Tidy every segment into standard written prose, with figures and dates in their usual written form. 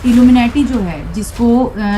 Illuminati जो है जिसको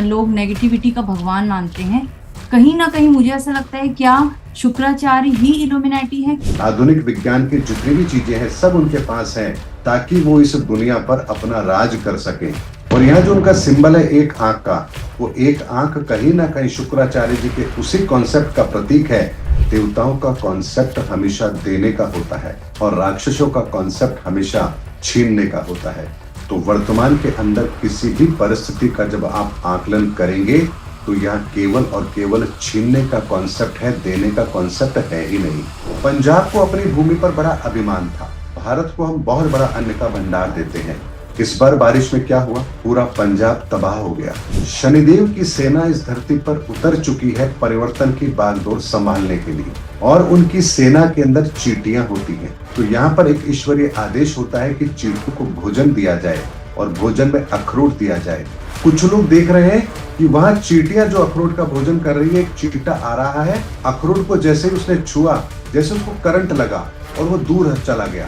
लोग नेगेटिविटी का भगवान मानते हैं, कहीं ना कहीं मुझे ऐसा लगता है, क्या शुक्राचार्य ही इल्यूमिनेटी है? आधुनिक विज्ञान की जितनी भी चीजें हैं सब उनके पास हैं ताकि वो इस दुनिया पर अपना राज कर सके। और यहाँ जो उनका सिंबल है एक आंख का, वो एक आंख कहीं ना कहीं शुक्राचार्य जी के उसी कॉन्सेप्ट का प्रतीक है। देवताओं का कॉन्सेप्ट हमेशा देने का होता है और राक्षसों का कॉन्सेप्ट हमेशा छीनने का होता है। तो वर्तमान के अंदर किसी भी परिस्थिति का जब आप आकलन करेंगे तो यहाँ केवल और केवल छीनने का कॉन्सेप्ट है, देने का कॉन्सेप्ट है ही नहीं। पंजाब को अपनी भूमि पर बड़ा अभिमान था। भारत को हम बहुत बड़ा अन्न का भंडार देते हैं। इस बार बारिश में क्या हुआ, पूरा पंजाब तबाह हो गया। शनिदेव की सेना इस धरती पर उतर चुकी है परिवर्तन की बागडोर संभालने के लिए, और उनकी सेना के अंदर चींटियां होती हैं। तो यहाँ पर एक ईश्वरीय आदेश होता है कि चींटियों को भोजन दिया जाए और भोजन में अखरोट दिया जाए। कुछ लोग देख रहे हैं कि वहां चींटियां जो अखरोट का भोजन कर रही है, एक चींटा आ रहा है, अखरोट को जैसे ही उसने छुआ, जैसे उसको करंट लगा और वो दूर चला गया।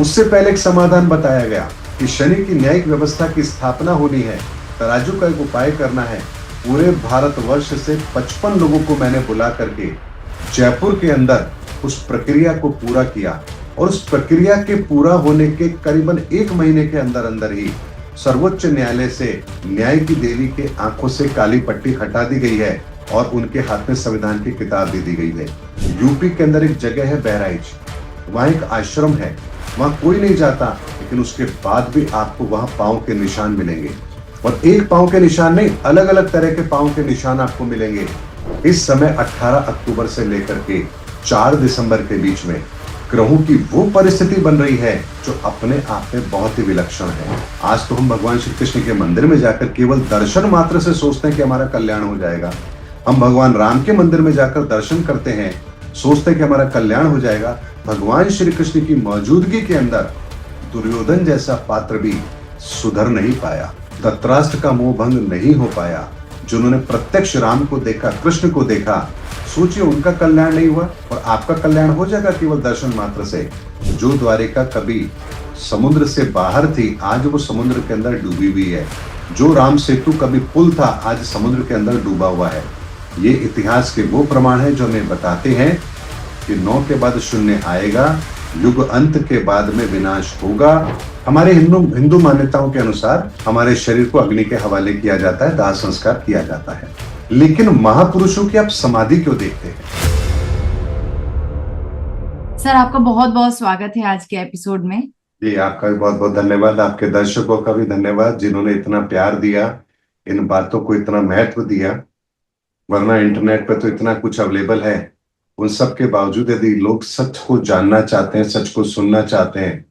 उससे पहले एक समाधान बताया गया कि शनि की न्यायिक व्यवस्था की स्थापना होनी है, तराजू का एक उपाय करना है। पूरे भारतवर्ष से 55 लोगों को मैंने बुला करके जयपुर के अंदर उस प्रक्रिया को पूरा किया, और उस प्रक्रिया के पूरा होने के करीबन 1 महीने के अंदर अंदर ही सर्वोच्च न्यायालय से न्याय की देवी के आंखों से काली पट्टी हटा दी गई है और उनके हाथ में संविधान की किताब दे दी गई है। यूपी के अंदर एक जगह है बहराइच, वहां एक आश्रम है, वहां कोई नहीं जाता, लेकिन उसके बाद भी आपको वहां पांव के निशान मिलेंगे। और एक पांव के निशान नहीं, अलग अलग तरह के पांव के निशान आपको मिलेंगे। इस समय 18 अक्टूबर से लेकर के 4 दिसंबर के बीच में ग्रहों की वो परिस्थिति बन रही है जो अपने आप में बहुत ही विलक्षण है। आज तो हम भगवान श्री कृष्ण के मंदिर में जाकर केवल दर्शन मात्र से सोचते हैं कि हमारा कल्याण हो जाएगा। हम भगवान राम के मंदिर में जाकर दर्शन करते हैं, सोचते हैं कि हमारा कल्याण हो जाएगा। भगवान श्री कृष्ण की मौजूदगी के अंदर दुर्योधन जैसा पात्र भी सुधर नहीं पाया, धृतराष्ट्र का मोह भंग नहीं हो पाया। जिन्होंने प्रत्यक्ष राम को देखा, कृष्ण को देखा, सोचिए उनका कल्याण नहीं हुआ, और आपका कल्याण हो जाएगा केवल दर्शन मात्र से। जो द्वारिका कभी समुद्र से बाहर थी, आज वो समुद्र के अंदर डूबी हुई है। जो राम सेतु कभी पुल था, आज समुद्र के अंदर डूबा हुआ है। ये इतिहास के वो प्रमाण है जो हमें बताते हैं कि 9 के बाद 0 आएगा, युग अंत के बाद में विनाश होगा। हमारे हिंदू मान्यताओं के अनुसार हमारे शरीर को अग्नि के हवाले किया जाता है, दाह संस्कार किया जाता है। लेकिन महापुरुषों की आप समाधि क्यों देखते हैं? सर, आपका बहुत बहुत स्वागत है आज के एपिसोड में। जी, आपका भी बहुत बहुत धन्यवाद। आपके दर्शकों का भी धन्यवाद जिन्होंने इतना प्यार दिया, इन बातों को इतना महत्व दिया। वरना इंटरनेट पे तो इतना कुछ अवेलेबल है, उन सब के बावजूद यदि लोग सच को जानना चाहते हैं, सच को सुनना चाहते हैं,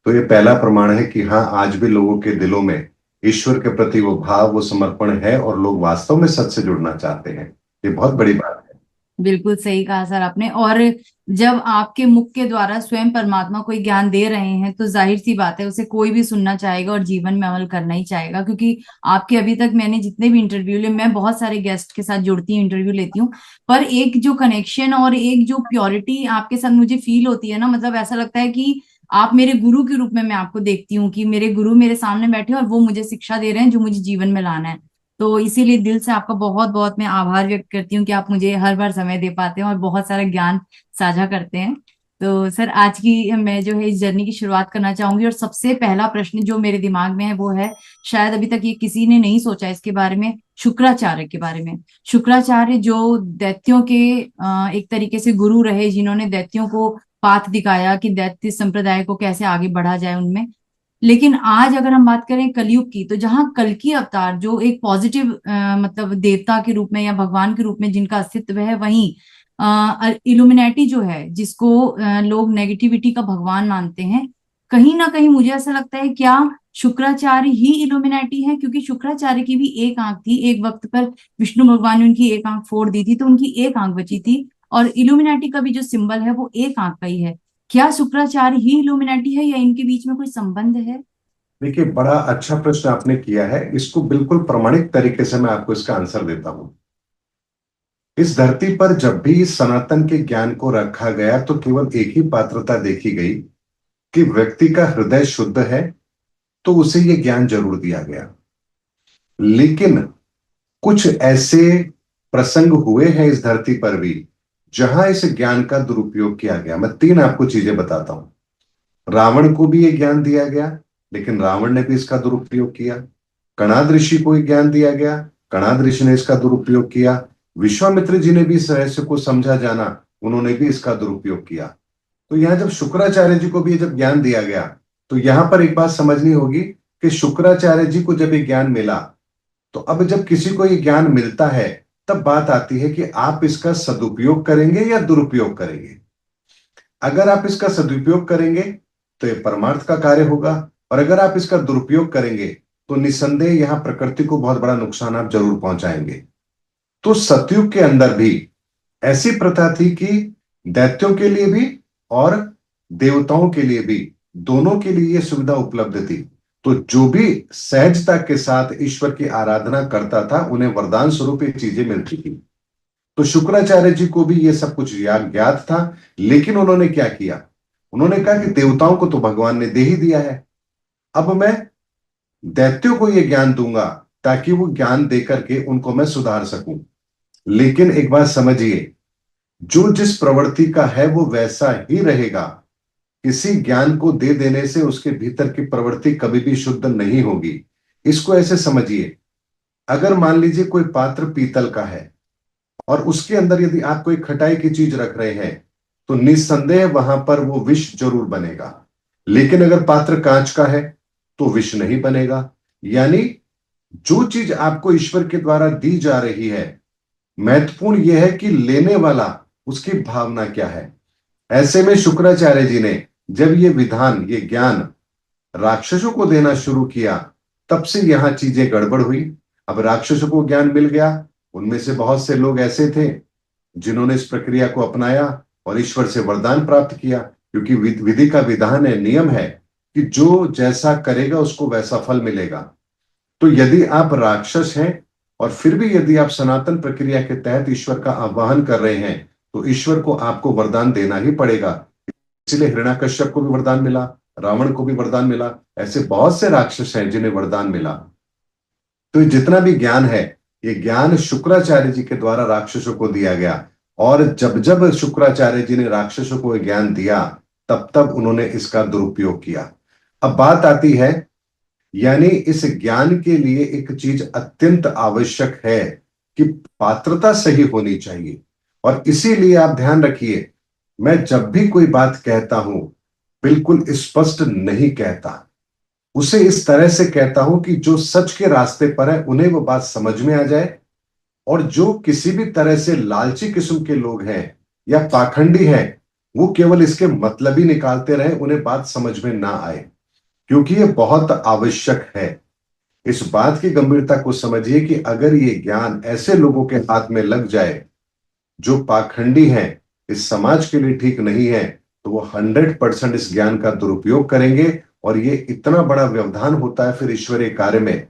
तो ये पहला प्रमाण है कि हाँ, आज भी लोगों के दिलों में ईश्वर के प्रति वो भाव, वो समर्पण है और लोग वास्तव में सच से जुड़ना चाहते हैं। ये बहुत बड़ी बात है। बिल्कुल सही कहा सर आपने। और जब आपके मुख के द्वारा स्वयं परमात्मा कोई ज्ञान दे रहे हैं तो जाहिर सी बात है उसे कोई भी सुनना चाहेगा और जीवन में अमल करना ही चाहेगा। क्योंकि आपके अभी तक मैंने जितने भी इंटरव्यू लिए, मैं बहुत सारे गेस्ट के साथ जुड़ती हूँ, इंटरव्यू लेती हूँ, पर एक जो कनेक्शन और एक जो प्योरिटी आपके साथ मुझे फील होती है ना, मतलब ऐसा लगता है कि आप मेरे गुरु के रूप में मैं आपको देखती हूँ कि मेरे गुरु मेरे सामने बैठे और वो मुझे शिक्षा दे रहे हैं जो मुझे जीवन में लाना है। तो इसीलिए दिल से आपका बहुत बहुत मैं आभार व्यक्त करती हूँ कि आप मुझे हर बार समय दे पाते हैं और बहुत सारा ज्ञान साझा करते हैं। तो सर, आज की मैं जो है इस जर्नी की शुरुआत करना चाहूंगी, और सबसे पहला प्रश्न जो मेरे दिमाग में है वो है, शायद अभी तक ये किसी ने नहीं सोचा इसके बारे में, शुक्राचार्य के बारे में। शुक्राचार्य जो दैत्यों के एक तरीके से गुरु रहे, जिन्होंने दैत्यों को पाथ दिखाया कि दैत्य संप्रदाय को कैसे आगे बढ़ा जाए उनमें। लेकिन आज अगर हम बात करें कलयुग की, तो जहां कल की अवतार जो एक पॉजिटिव मतलब देवता के रूप में या भगवान के रूप में जिनका अस्तित्व है, वहीं इल्यूमिनेटी जो है जिसको लोग नेगेटिविटी का भगवान मानते हैं, कहीं ना कहीं मुझे ऐसा लगता है, क्या शुक्राचार्य ही इल्यूमिनेटी है? क्योंकि शुक्राचार्य की भी एक आंख थी, एक वक्त पर विष्णु भगवान ने उनकी एक आंख फोड़ दी थी तो उनकी एक आंख बची थी, और इल्यूमिनेटी का भी जो सिंबल है वो एक आंख का ही है। क्या शुक्राचार्य ही इल्यूमिनेटी है या इनके बीच में कोई संबंध है? देखिए, बड़ा अच्छा प्रश्न आपने किया है। इसको बिल्कुल प्रमाणिक तरीके से मैं आपको इसका आंसर देता हूं। इस धरती पर जब भी इस सनातन के ज्ञान को रखा गया तो केवल एक ही पात्रता देखी गई कि व्यक्ति का हृदय शुद्ध है तो उसे यह ज्ञान जरूर दिया गया। लेकिन कुछ ऐसे प्रसंग हुए हैं इस धरती पर भी जहां इस ज्ञान का दुरुपयोग किया गया। मैं तीन आपको चीजें बताता हूं। रावण को भी ये ज्ञान दिया गया, लेकिन रावण ने भी इसका दुरुपयोग किया। कणाद ऋषि को ये ज्ञान दिया गया, कणाद ऋषि ने इसका दुरुपयोग किया। विश्वामित्र जी ने भी इस रहस्य को समझा जाना, उन्होंने भी इसका दुरुपयोग किया। तो यहां जब शुक्राचार्य जी को भी जब ज्ञान दिया गया, तो यहां पर एक बात समझनी होगी कि शुक्राचार्य जी को जब ये ज्ञान मिला, तो अब जब किसी को ये ज्ञान मिलता है, तब बात आती है कि आप इसका सदुपयोग करेंगे या दुरुपयोग करेंगे। अगर आप इसका सदुपयोग करेंगे तो ये परमार्थ का कार्य होगा, और अगर आप इसका दुरुपयोग करेंगे तो निसंदेह यहां प्रकृति को बहुत बड़ा नुकसान आप जरूर पहुंचाएंगे। तो सतयुग के अंदर भी ऐसी प्रथा थी कि दैत्यों के लिए भी और देवताओं के लिए भी, दोनों के लिए यह सुविधा उपलब्ध थी। तो जो भी सहजता के साथ ईश्वर की आराधना करता था, उन्हें वरदान स्वरूप ये चीजें मिलती थी। तो शुक्राचार्य जी को भी ये सब कुछ ज्ञात था, लेकिन उन्होंने क्या किया? उन्होंने कहा कि देवताओं को तो भगवान ने दे ही दिया है, अब मैं दैत्यों को यह ज्ञान दूंगा ताकि वो ज्ञान देकर के उनको मैं सुधार सकूं। लेकिन एक बात समझिए, जो जिस प्रवृत्ति का है वो वैसा ही रहेगा। किसी ज्ञान को दे देने से उसके भीतर की प्रवृत्ति कभी भी शुद्ध नहीं होगी। इसको ऐसे समझिए, अगर मान लीजिए कोई पात्र पीतल का है और उसके अंदर यदि आप कोई खटाई की चीज रख रहे हैं, तो निस्संदेह वहां पर वो विष जरूर बनेगा। लेकिन अगर पात्र कांच का है तो विष नहीं बनेगा। यानी जो चीज आपको ईश्वर के द्वारा दी जा रही है, महत्वपूर्ण यह है कि लेने वाला उसकी भावना क्या है। ऐसे में शुक्राचार्य जी ने जब ये विधान, ये ज्ञान राक्षसों को देना शुरू किया, तब से यहां चीजें गड़बड़ हुई। अब राक्षसों को ज्ञान मिल गया, उनमें से बहुत से लोग ऐसे थे जिन्होंने इस प्रक्रिया को अपनाया और ईश्वर से वरदान प्राप्त किया, क्योंकि विधि का विधान है, नियम है कि जो जैसा करेगा उसको वैसा फल मिलेगा। तो यदि आप राक्षस हैं और फिर भी यदि आप सनातन प्रक्रिया के तहत ईश्वर का आह्वान कर रहे हैं, तो ईश्वर को आपको वरदान देना ही पड़ेगा। इसलिए हिरण्याकश्यप को भी वरदान मिला, रावण को भी वरदान मिला, ऐसे बहुत से राक्षस हैं जिन्हें वरदान मिला। तो जितना भी ज्ञान है, ये ज्ञान शुक्राचार्य जी के द्वारा राक्षसों को दिया गया। और जब जब शुक्राचार्य जी ने राक्षसों को ज्ञान दिया, तब तब उन्होंने इसका दुरुपयोग किया। अब बात आती है, यानी इस ज्ञान के लिए एक चीज अत्यंत आवश्यक है कि पात्रता सही होनी चाहिए। और इसीलिए आप ध्यान रखिए, मैं जब भी कोई बात कहता हूं, बिल्कुल स्पष्ट नहीं कहता, उसे इस तरह से कहता हूं कि जो सच के रास्ते पर है उन्हें वो बात समझ में आ जाए, और जो किसी भी तरह से लालची किस्म के लोग हैं या पाखंडी हैं, वो केवल इसके मतलब ही निकालते रहे, उन्हें बात समझ में ना आए। क्योंकि ये बहुत आवश्यक है। इस बात की गंभीरता को समझिए कि अगर ये ज्ञान ऐसे लोगों के हाथ में लग जाए जो पाखंडी हैं, इस समाज के लिए ठीक नहीं है, तो वो 100% इस ज्ञान का दुरुपयोग करेंगे। और ये इतना बड़ा व्यवधान होता है फिर ईश्वरीय कार्य में,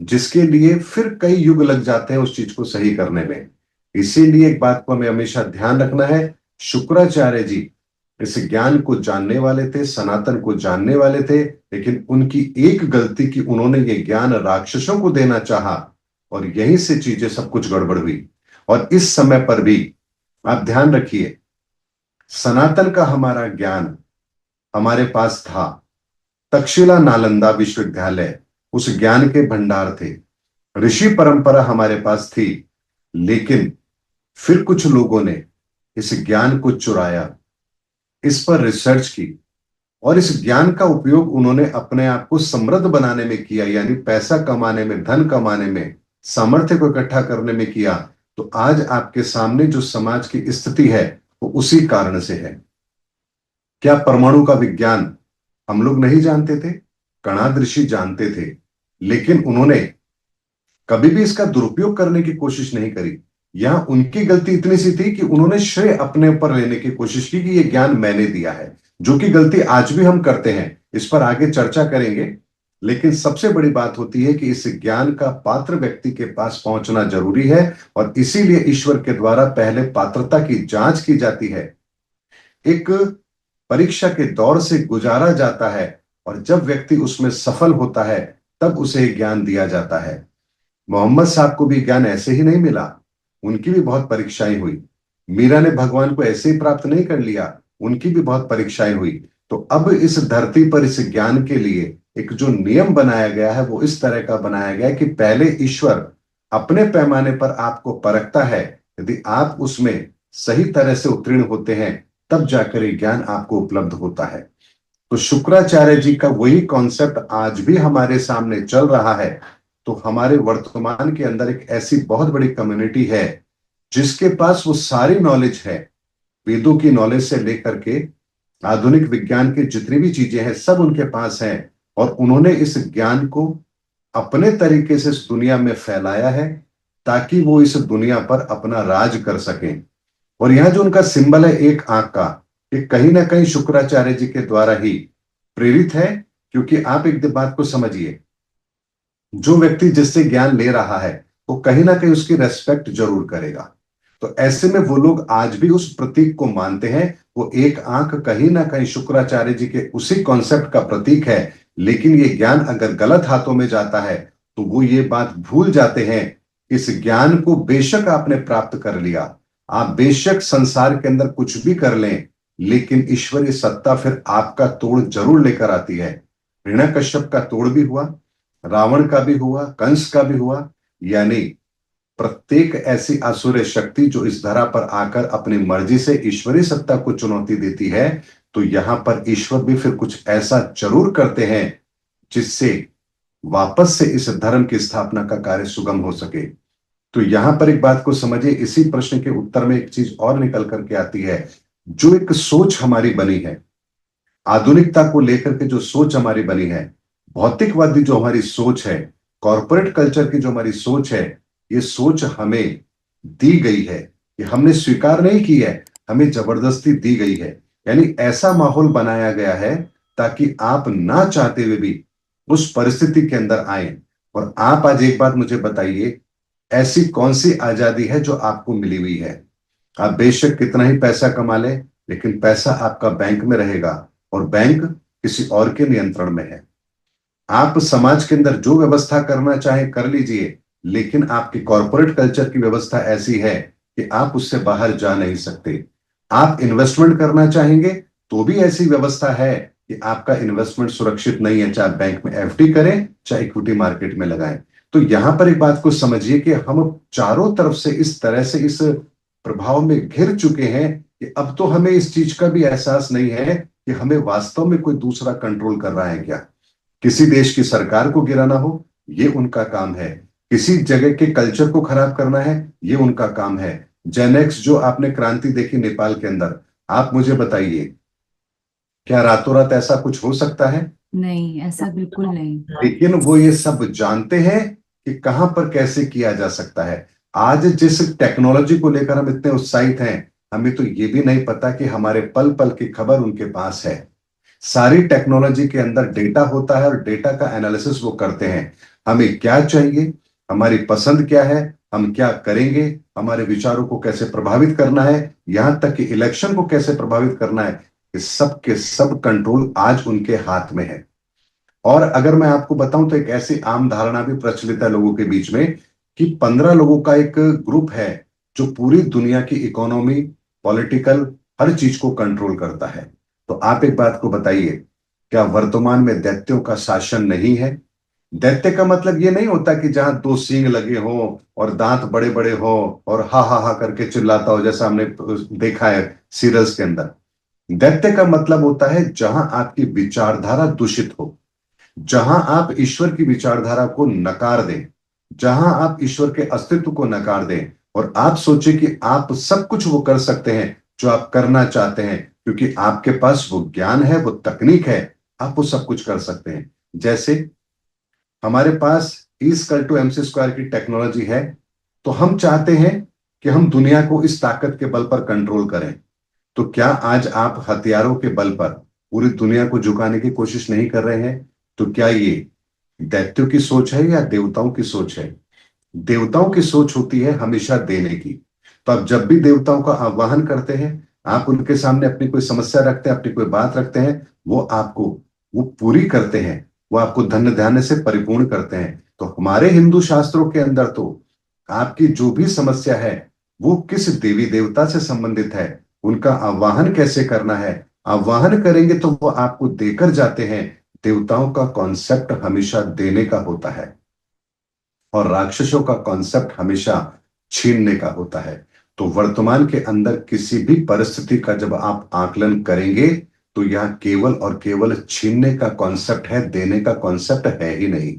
जिसके लिए फिर कई युग लग जाते हैं उस चीज को सही करने में। इसीलिए एक बात को हमें हमेशा ध्यान रखना है, शुक्राचार्य जी इस ज्ञान को जानने वाले थे, सनातन को जानने वाले थे, लेकिन उनकी एक गलती की, उन्होंने ये ज्ञान राक्षसों को देना चाहा और यहीं से चीजें सब कुछ गड़बड़ हुई। और इस समय पर भी आप ध्यान रखिए, सनातन का हमारा ज्ञान हमारे पास था। तक्षशिला नालंदा विश्वविद्यालय उस ज्ञान के भंडार थे, ऋषि परंपरा हमारे पास थी। लेकिन फिर कुछ लोगों ने इस ज्ञान को चुराया, इस पर रिसर्च की, और इस ज्ञान का उपयोग उन्होंने अपने आप को समृद्ध बनाने में किया, यानी पैसा कमाने में, धन कमाने में, सामर्थ्य को इकट्ठा करने में किया। तो आज आपके सामने जो समाज की स्थिति है वो उसी कारण से है। क्या परमाणु का विज्ञान हम लोग नहीं जानते थे? कणाद ऋषि जानते थे, लेकिन उन्होंने कभी भी इसका दुरुपयोग करने की कोशिश नहीं करी। यहां उनकी गलती इतनी सी थी कि उन्होंने श्रेय अपने ऊपर लेने की कोशिश की कि यह ज्ञान मैंने दिया है, जो कि गलती आज भी हम करते हैं। इस पर आगे चर्चा करेंगे। लेकिन सबसे बड़ी बात होती है कि इस ज्ञान का पात्र व्यक्ति के पास पहुंचना जरूरी है, और इसीलिए ईश्वर के द्वारा पहले पात्रता की जांच की जाती है, एक परीक्षा के दौर से गुजारा जाता है, और जब व्यक्ति उसमें सफल होता है तब उसे ज्ञान दिया जाता है। मोहम्मद साहब को भी ज्ञान ऐसे ही नहीं मिला, उनकी भी बहुत परीक्षाएं हुई। मीरा ने भगवान को ऐसे ही प्राप्त नहीं कर लिया, उनकी भी बहुत परीक्षाएं हुई। तो अब इस धरती पर इस ज्ञान के लिए एक जो नियम बनाया गया है वो इस तरह का बनाया गया है कि पहले ईश्वर अपने पैमाने पर आपको परखता है। यदि आप उसमें सही तरह से उत्तीर्ण होते हैं तब जाकर ये ज्ञान आपको उपलब्ध होता है। तो शुक्राचार्य जी का वही कॉन्सेप्ट आज भी हमारे सामने चल रहा है। तो हमारे वर्तमान के अंदर एक ऐसी बहुत बड़ी कम्युनिटी है जिसके पास वो सारी नॉलेज है, वेदों की नॉलेज से लेकर के आधुनिक विज्ञान की जितनी भी चीजें हैं सब उनके पास हैं। और उन्होंने इस ज्ञान को अपने तरीके से इस दुनिया में फैलाया है ताकि वो इस दुनिया पर अपना राज कर सकें। और यहां जो उनका सिंबल है एक आंख का, ये कहीं ना कहीं शुक्राचार्य जी के द्वारा ही प्रेरित है। क्योंकि आप एक बात को समझिए, जो व्यक्ति जिससे ज्ञान ले रहा है वो कहीं ना कहीं उसकी रेस्पेक्ट जरूर करेगा। तो ऐसे में वो लोग आज भी उस प्रतीक को मानते हैं। वो एक आंख कहीं ना कहीं शुक्राचार्य जी के उसी कॉन्सेप्ट का प्रतीक है। लेकिन ये ज्ञान अगर गलत हाथों में जाता है तो वो ये बात भूल जाते हैं, इस ज्ञान को बेशक आपने प्राप्त कर लिया, आप बेशक संसार के अंदर कुछ भी कर लें, लेकिन ईश्वरीय सत्ता फिर आपका तोड़ जरूर लेकर आती है। हिरण्यकश्यप का तोड़ भी हुआ, रावण का भी हुआ, कंस का भी हुआ। यानी प्रत्येक ऐसी असुर शक्ति जो इस धरा पर आकर अपनी मर्जी से ईश्वरीय सत्ता को चुनौती देती है, तो यहां पर ईश्वर भी फिर कुछ ऐसा जरूर करते हैं जिससे वापस से इस धर्म की स्थापना का कार्य सुगम हो सके। तो यहां पर एक बात को समझिए, इसी प्रश्न के उत्तर में एक चीज और निकल करके आती है। जो एक सोच हमारी बनी है, आधुनिकता को लेकर के जो सोच हमारी बनी है, भौतिकवादी जो हमारी सोच है, कॉरपोरेट कल्चर की जो हमारी सोच है, ये सोच हमें दी गई है, ये हमने स्वीकार नहीं की है, हमें जबरदस्ती दी गई है। यानी ऐसा माहौल बनाया गया है ताकि आप ना चाहते हुए भी उस परिस्थिति के अंदर आए। और आप आज एक बात मुझे बताइए, ऐसी कौन सी आजादी है जो आपको मिली हुई है? आप बेशक कितना ही पैसा कमा लें, लेकिन पैसा आपका बैंक में रहेगा और बैंक किसी और के नियंत्रण में है। आप समाज के अंदर जो व्यवस्था करना चाहे कर लीजिए, लेकिन आपकी कॉरपोरेट कल्चर की व्यवस्था ऐसी है कि आप उससे बाहर जा नहीं सकते। आप इन्वेस्टमेंट करना चाहेंगे तो भी ऐसी व्यवस्था है कि आपका इन्वेस्टमेंट सुरक्षित नहीं है, चाहे बैंक में एफडी करें चाहे इक्विटी मार्केट में लगाएं। तो यहां पर एक बात को समझिए कि हम चारों तरफ से इस तरह से इस प्रभाव में घिर चुके हैं कि अब तो हमें इस चीज का भी एहसास नहीं है कि हमें वास्तव में कोई दूसरा कंट्रोल कर रहा है क्या। किसी देश की सरकार को गिराना हो ये उनका काम है, किसी जगह के कल्चर को खराब करना है ये उनका काम है। जेनेक्स जो आपने क्रांति देखी नेपाल के अंदर, आप मुझे बताइए क्या रातों रात ऐसा कुछ हो सकता है? नहीं, ऐसा बिल्कुल नहीं। लेकिन वो ये सब जानते हैं कि कहां पर कैसे किया जा सकता है। आज जिस टेक्नोलॉजी को लेकर हम इतने उत्साहित हैं, हमें तो ये भी नहीं पता कि हमारे पल पल की खबर उनके पास है। सारी टेक्नोलॉजी के अंदर डेटा होता है और डेटा का एनालिसिस वो करते हैं। हमें क्या चाहिए, हमारी पसंद क्या है, हम क्या करेंगे, हमारे विचारों को कैसे प्रभावित करना है, यहां तक कि इलेक्शन को कैसे प्रभावित करना है, ये सब के सब कंट्रोल आज उनके हाथ में है। और अगर मैं आपको बताऊं तो एक ऐसी आम धारणा भी प्रचलित है लोगों के बीच में कि 15 लोगों का एक ग्रुप है जो पूरी दुनिया की इकोनॉमी, पॉलिटिकल हर चीज को कंट्रोल करता है। तो आप एक बात को बताइए, क्या वर्तमान में दैत्यों का शासन नहीं है? दैत्य का मतलब ये नहीं होता कि जहां दो सींग लगे हो और दांत बड़े बड़े हो और हा हा करके चिल्लाता हो जैसा हमने देखा है सीरियल्स के अंदर। दैत्य का मतलब होता है जहां आपकी विचारधारा दूषित हो, जहां आप ईश्वर की विचारधारा को नकार दें, जहां आप ईश्वर के अस्तित्व को नकार दें और आप सोचें कि आप सब कुछ वो कर सकते हैं जो आप करना चाहते हैं, क्योंकि आपके पास वो ज्ञान है, वो तकनीक है, आप वो सब कुछ कर सकते हैं। जैसे हमारे पास E=mc² की टेक्नोलॉजी है, तो हम चाहते हैं कि हम दुनिया को इस ताकत के बल पर कंट्रोल करें। तो क्या आज आप हथियारों के बल पर पूरी दुनिया को झुकाने की कोशिश नहीं कर रहे हैं? तो क्या ये दैत्यों की सोच है या देवताओं की सोच है? देवताओं की सोच होती है हमेशा देने की। तो आप जब भी देवताओं का आह्वान करते हैं, आप उनके सामने अपनी कोई समस्या रखते हैं, अपनी कोई बात रखते हैं, वो आपको वो पूरी करते हैं, वो आपको धन्य धान्य से परिपूर्ण करते हैं। तो हमारे हिंदू शास्त्रों के अंदर तो आपकी जो भी समस्या है वो किस देवी देवता से संबंधित है, उनका आवाहन कैसे करना है, आवाहन करेंगे तो वो आपको देकर जाते हैं। देवताओं का कॉन्सेप्ट हमेशा देने का होता है और राक्षसों का कॉन्सेप्ट हमेशा छीनने का होता है। तो वर्तमान के अंदर किसी भी परिस्थिति का जब आप आकलन करेंगे तो यह केवल और केवल छीनने का कॉन्सेप्ट है, देने का कॉन्सेप्ट है ही नहीं।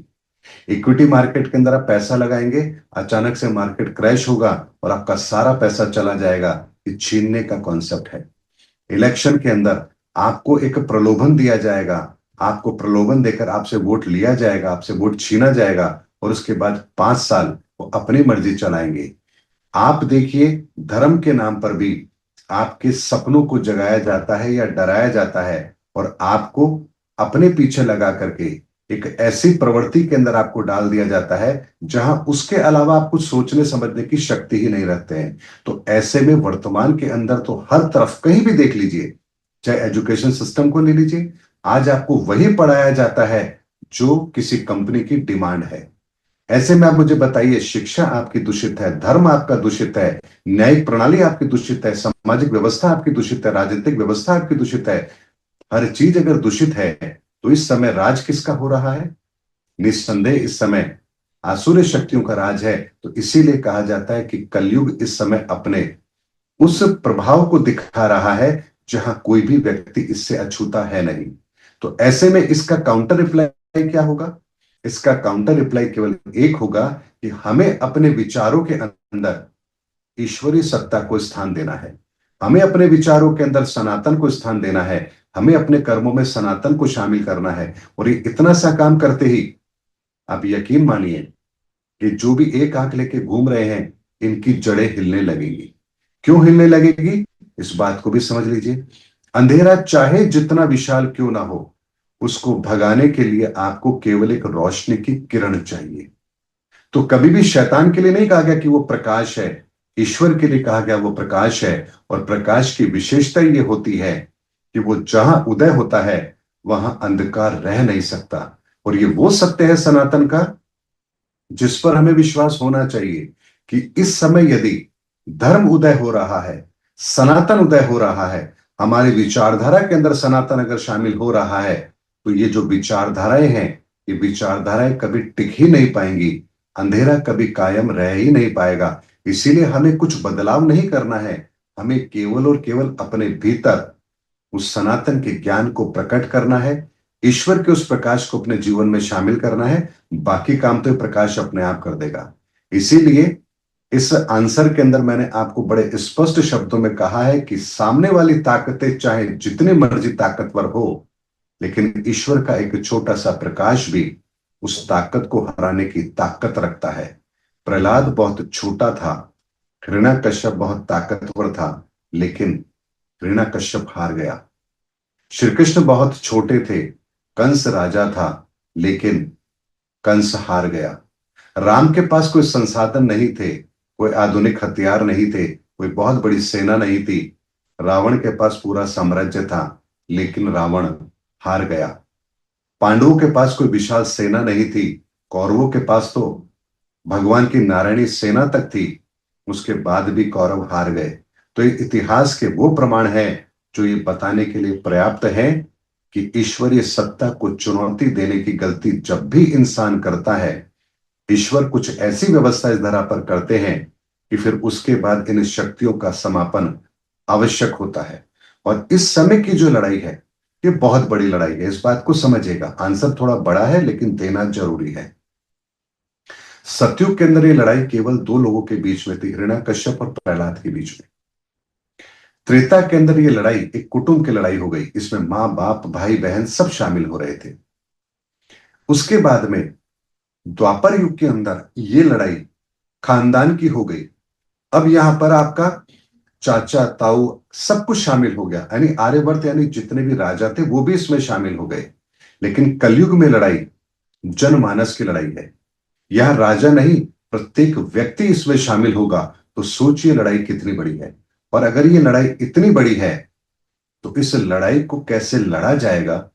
इक्विटी मार्केट के अंदर आप पैसा लगाएंगे, अचानक से मार्केट क्रैश होगा और आपका सारा पैसा चला जाएगा, ये छीनने का कॉन्सेप्ट है। इलेक्शन के अंदर आपको एक प्रलोभन दिया जाएगा, आपको प्रलोभन देकर आपसे वोट लिया जाएगा, आपसे वोट छीना जाएगा और उसके बाद 5 साल वो अपनी मर्जी चलाएंगे। आप देखिए, धर्म के नाम पर भी आपके सपनों को जगाया जाता है या डराया जाता है और आपको अपने पीछे लगा करके एक ऐसी प्रवृत्ति के अंदर आपको डाल दिया जाता है जहां उसके अलावा आप कुछ सोचने समझने की शक्ति ही नहीं रखते हैं। तो ऐसे में वर्तमान के अंदर तो हर तरफ कहीं भी देख लीजिए, चाहे एजुकेशन सिस्टम को ले लीजिए, आज आपको वही पढ़ाया जाता है जो किसी कंपनी की डिमांड है। ऐसे में आप मुझे बताइए, शिक्षा आपकी दूषित है, धर्म आपका दूषित है, न्यायिक प्रणाली आपकी दूषित है, सामाजिक व्यवस्था आपकी दूषित है, राजनीतिक व्यवस्था आपकी दूषित है। हर चीज अगर दूषित है तो इस समय राज किसका हो रहा है? निस्संदेह इस समय आसुरी शक्तियों का राज है। तो इसीलिए कहा जाता है कि कलयुग इस समय अपने उस प्रभाव को दिखा रहा है जहां कोई भी व्यक्ति इससे अछूता है नहीं। तो ऐसे में इसका काउंटर रिप्लाई क्या होगा? इसका काउंटर रिप्लाई केवल एक होगा कि हमें अपने विचारों के अंदर ईश्वरीय सत्ता को स्थान देना है, हमें अपने विचारों के अंदर सनातन को स्थान देना है, हमें अपने कर्मों में सनातन को शामिल करना है। और ये इतना सा काम करते ही आप यकीन मानिए कि जो भी एक आंख लेके घूम रहे हैं इनकी जड़ें हिलने लगेंगी। क्यों हिलने लगेगी, इस बात को भी समझ लीजिए। अंधेरा चाहे जितना विशाल क्यों ना हो, उसको भगाने के लिए आपको केवल एक रोशनी की किरण चाहिए। तो कभी भी शैतान के लिए नहीं कहा गया कि वो प्रकाश है, ईश्वर के लिए कहा गया वो प्रकाश है। और प्रकाश की विशेषता ये होती है कि वो जहां उदय होता है वहां अंधकार रह नहीं सकता। और ये वो सत्य है सनातन का जिस पर हमें विश्वास होना चाहिए कि इस समय यदि धर्म उदय हो रहा है, सनातन उदय हो रहा है, हमारी विचारधारा के अंदर सनातन अगर शामिल हो रहा है, तो ये जो विचारधाराएं हैं ये विचारधाराएं कभी टिक ही नहीं पाएंगी, अंधेरा कभी कायम रह ही नहीं पाएगा। इसीलिए हमें कुछ बदलाव नहीं करना है, हमें केवल और केवल अपने भीतर उस सनातन के ज्ञान को प्रकट करना है, ईश्वर के उस प्रकाश को अपने जीवन में शामिल करना है। बाकी काम तो ये प्रकाश अपने आप कर देगा। इसीलिए इस आंसर के अंदर मैंने आपको बड़े स्पष्ट शब्दों में कहा है कि सामने वाली ताकतें चाहे जितनी मर्जी ताकतवर हो, लेकिन ईश्वर का एक छोटा सा प्रकाश भी उस ताकत को हराने की ताकत रखता है। प्रहलाद बहुत छोटा था, हिरण्यकश्यप बहुत ताकतवर था, लेकिन हिरण्यकश्यप हार गया। श्री कृष्ण बहुत छोटे थे, कंस राजा था, लेकिन कंस हार गया। राम के पास कोई संसाधन नहीं थे, कोई आधुनिक हथियार नहीं थे, कोई बहुत बड़ी सेना नहीं थी। रावण के पास पूरा साम्राज्य था, लेकिन रावण हार गया। पांडवों के पास कोई विशाल सेना नहीं थी, कौरवों के पास तो भगवान की नारायणी सेना तक थी, उसके बाद भी कौरव हार गए। तो ये इतिहास के वो प्रमाण है जो ये बताने के लिए पर्याप्त है कि ईश्वरीय सत्ता को चुनौती देने की गलती जब भी इंसान करता है, ईश्वर कुछ ऐसी व्यवस्था इस धरा पर करते हैं कि फिर उसके बाद इन शक्तियों का समापन आवश्यक होता है। और इस समय की जो लड़ाई है ये बहुत बड़ी लड़ाई है, इस बात को समझिएगा। आंसर थोड़ा बड़ा है लेकिन देना जरूरी है। सतयुग के अंदर ये लड़ाई केवल दो लोगों के बीच में थी, हिरण्यकश्यप और प्रहलाद के बीच में। त्रेता के अंदर ये लड़ाई एक कुटुंब की लड़ाई हो गई, इसमें मां बाप भाई बहन सब शामिल हो रहे थे। उसके बाद में द्वापर युग के अंदर ये लड़ाई खानदान की हो गई। अब यहां पर आपका चाचा ताऊ सब कुछ शामिल हो गया, यानी आर्यवर्त यानी जितने भी राजा थे वो भी इसमें शामिल हो गए। लेकिन कलयुग में लड़ाई जनमानस की लड़ाई है, यह राजा नहीं प्रत्येक व्यक्ति इसमें शामिल होगा। तो सोचिए लड़ाई कितनी बड़ी है। और अगर ये लड़ाई इतनी बड़ी है तो इस लड़ाई को कैसे लड़ा जाएगा,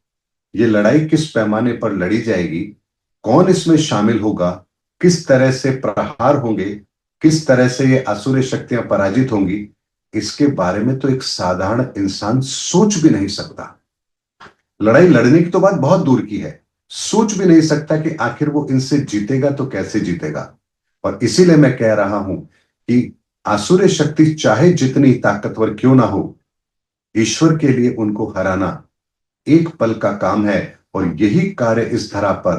ये लड़ाई किस पैमाने पर लड़ी जाएगी, कौन इसमें शामिल होगा, किस तरह से प्रहार होंगे, किस तरह से ये असुर शक्तियां पराजित होंगी, इसके बारे में तो एक साधारण इंसान सोच भी नहीं सकता। लड़ाई लड़ने की तो बात बहुत दूर की है, सोच भी नहीं सकता कि आखिर वो इनसे जीतेगा तो कैसे जीतेगा। और इसीलिए मैं कह रहा हूं कि आसुरी शक्ति चाहे जितनी ताकतवर क्यों ना हो, ईश्वर के लिए उनको हराना एक पल का काम है। और यही कार्य इस धरा पर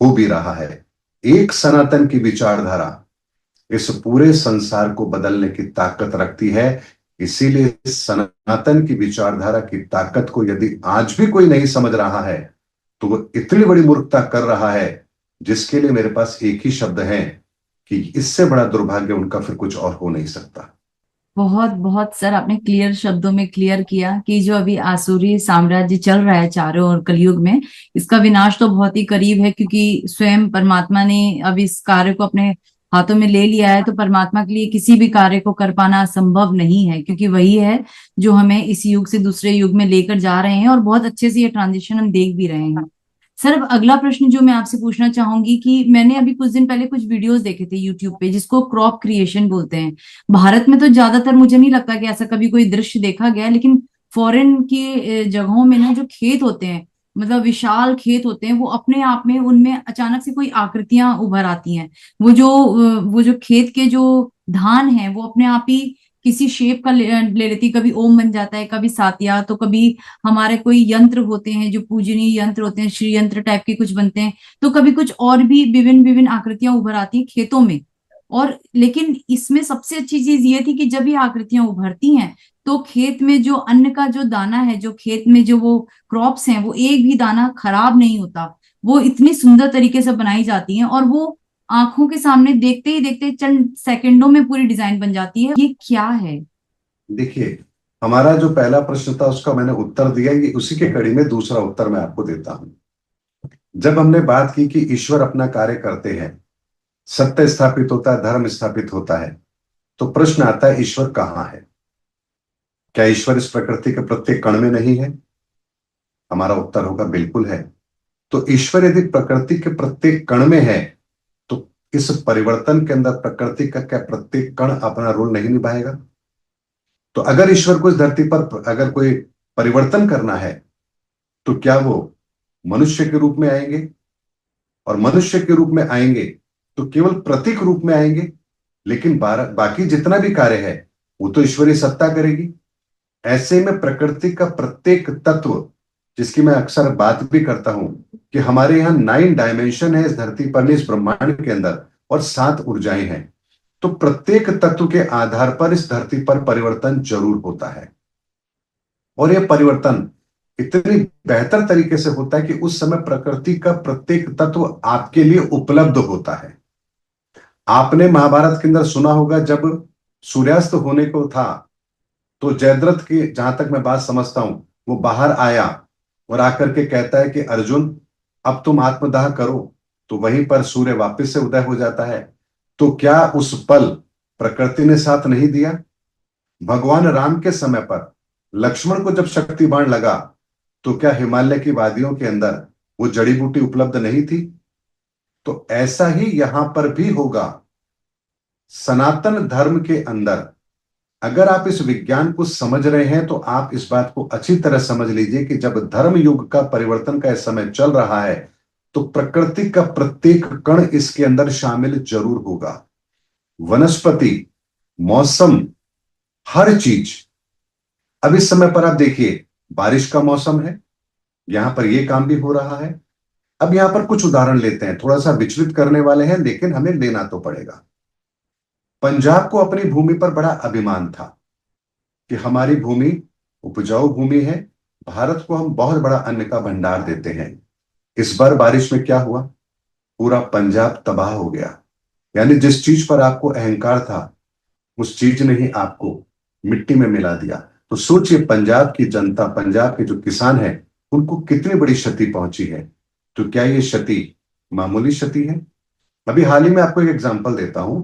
हो भी रहा है। एक सनातन की विचारधारा इस पूरे संसार को बदलने की ताकत रखती है। इसीलिए इस सनातन की विचारधारा की ताकत को यदि आज भी कोई नहीं समझ रहा है, तो वो इतनी बड़ी मूर्खता कर रहा है, जिसके लिए मेरे पास एक ही शब्द है कि इससे बड़ा दुर्भाग्य उनका फिर कुछ और हो नहीं सकता। बहुत बहुत सर आपने क्लियर शब्दों में क्लियर किया कि जो अभी आसुरी साम्राज्य चल रहा है चारों ओर कलयुग में, इसका विनाश तो बहुत ही करीब है, क्योंकि स्वयं परमात्मा ने अब इस कार्य को अपने हाथों में ले लिया है। तो परमात्मा के लिए किसी भी कार्य को कर पाना असंभव नहीं है, क्योंकि वही है जो हमें इस युग से दूसरे युग में लेकर जा रहे हैं, और बहुत अच्छे से ये ट्रांजिशन हम देख भी रहे हैं। सर अब अगला प्रश्न जो मैं आपसे पूछना चाहूंगी कि मैंने अभी कुछ दिन पहले कुछ वीडियोस देखे थे यूट्यूब पे, जिसको क्रॉप क्रिएशन बोलते हैं। भारत में तो ज्यादातर मुझे नहीं लगता कि ऐसा कभी कोई दृश्य देखा गया है, लेकिन फॉरेन की जगहों में ना जो खेत होते हैं, मतलब विशाल खेत होते हैं, वो अपने आप में उनमें अचानक से कोई आकृतियां उभर आती हैं। वो जो खेत के जो धान है वो अपने आप ही किसी शेप का ले लेती, कभी ओम बन जाता है, कभी सातिया, तो कभी हमारे कोई यंत्र होते हैं जो पूजनीय यंत्र होते हैं, श्री यंत्र टाइप के कुछ बनते हैं, तो कभी कुछ और भी विभिन्न विभिन्न आकृतियां उभर आती हैं खेतों में। और लेकिन इसमें सबसे अच्छी चीज ये थी कि जब ये आकृतियां उभरती हैं, तो खेत में जो अन्न का जो दाना है, जो खेत में जो वो क्रॉप्स हैं, वो एक भी दाना खराब नहीं होता। वो इतनी सुंदर तरीके से बनाई जाती हैं, और वो आंखों के सामने देखते ही देखते चंद सेकंडों में पूरी डिजाइन बन जाती है। ये क्या है? देखिए, हमारा जो पहला प्रश्न था उसका मैंने उत्तर दिया, ये उसी के कड़ी में दूसरा उत्तर मैं आपको देता हूं। जब हमने बात की कि ईश्वर अपना कार्य करते हैं, सत्य स्थापित होता है, धर्म स्थापित होता है, तो प्रश्न आता है ईश्वर कहाँ है? क्या ईश्वर इस प्रकृति के प्रत्येक कण में नहीं है? हमारा उत्तर होगा बिल्कुल है। तो ईश्वर यदि प्रकृति के प्रत्येक कण में है, तो इस परिवर्तन के अंदर प्रकृति का क्या प्रत्येक कण अपना रोल नहीं निभाएगा? तो अगर ईश्वर को इस धरती पर अगर कोई परिवर्तन करना है, तो क्या वो मनुष्य के रूप में आएंगे? और मनुष्य के रूप में आएंगे तो केवल प्रतीक रूप में आएंगे, लेकिन बाकी जितना भी कार्य है वो तो ईश्वरीय सत्ता करेगी। ऐसे में प्रकृति का प्रत्येक तत्व, जिसकी मैं अक्सर बात भी करता हूं कि हमारे यहाँ 9 डायमेंशन है इस धरती पर, इस ब्रह्मांड के अंदर, और 7 ऊर्जाएं हैं। तो प्रत्येक तत्व के आधार पर इस धरती पर परिवर्तन जरूर होता है। और यह परिवर्तन इतनी बेहतर तरीके से होता है कि उस समय प्रकृति का प्रत्येक तत्व आपके लिए उपलब्ध होता है। आपने महाभारत के अंदर सुना होगा, जब सूर्यास्त होने को था, तो जयद्रथ की, जहां तक मैं बात समझता हूं, वो बाहर आया और आकर के कहता है कि अर्जुन, अब तुम आत्मदाह करो। तो वहीं पर सूर्य वापस से उदय हो जाता है। तो क्या उस पल प्रकृति ने साथ नहीं दिया? भगवान राम के समय पर लक्ष्मण को जब शक्ति बाण लगा, तो क्या हिमालय की वादियों के अंदर वो जड़ी बूटी उपलब्ध नहीं थी? तो ऐसा ही यहां पर भी होगा। सनातन धर्म के अंदर अगर आप इस विज्ञान को समझ रहे हैं, तो आप इस बात को अच्छी तरह समझ लीजिए कि जब धर्म युग का परिवर्तन का समय चल रहा है, तो प्रकृति का प्रत्येक कण इसके अंदर शामिल जरूर होगा। वनस्पति, मौसम, हर चीज। अब इस समय पर आप देखिए, बारिश का मौसम है, यहां पर यह काम भी हो रहा है। अब यहां पर कुछ उदाहरण लेते हैं, थोड़ा सा विचलित करने वाले हैं, लेकिन हमें लेना तो पड़ेगा। पंजाब को अपनी भूमि पर बड़ा अभिमान था कि हमारी भूमि उपजाऊ भूमि है, भारत को हम बहुत बड़ा अन्न का भंडार देते हैं। इस बार बारिश में क्या हुआ? पूरा पंजाब तबाह हो गया। यानी जिस चीज पर आपको अहंकार था, उस चीज ने ही आपको मिट्टी में मिला दिया। तो सोचिए, पंजाब की जनता, पंजाब के जो किसान हैं, उनको कितनी बड़ी क्षति पहुंची है। तो क्या ये क्षति मामूली क्षति है? अभी हाल ही में आपको एक एग्जांपल देता हूं।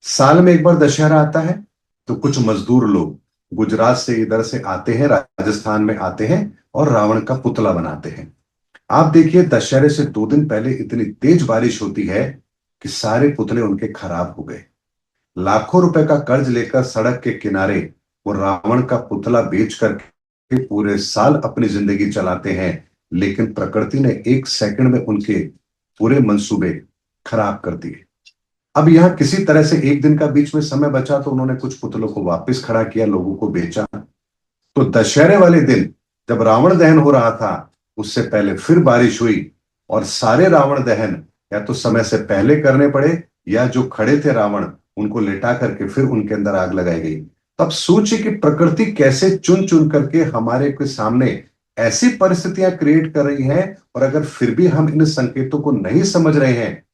साल में एक बार दशहरा आता है, तो कुछ मजदूर लोग गुजरात से इधर से आते हैं, राजस्थान में आते हैं और रावण का पुतला बनाते हैं। आप देखिए, दशहरे से 2 दिन पहले इतनी तेज बारिश होती है कि सारे पुतले उनके खराब हो गए। लाखों रुपए का कर्ज लेकर सड़क के किनारे वो रावण का पुतला बेच करके पूरे साल अपनी जिंदगी चलाते हैं, लेकिन प्रकृति ने 1 सेकंड में उनके पूरे मंसूबे खराब कर दिए। अब यहां किसी तरह से 1 दिन का बीच में समय बचा तो उन्होंने कुछ पुतलों को वापस खड़ा किया, लोगों को बेचा। तो दशहरे वाले दिन जब रावण दहन हो रहा था, उससे पहले फिर बारिश हुई और सारे रावण दहन या तो समय से पहले करने पड़े, या जो खड़े थे रावण उनको लेटा करके फिर उनके अंदर आग लगाई गई। तो अब सोचिए कि प्रकृति कैसे चुन चुन करके हमारे के सामने ऐसी परिस्थितियां क्रिएट कर रही है, और अगर फिर भी हम इन संकेतों को नहीं समझ रहे हैं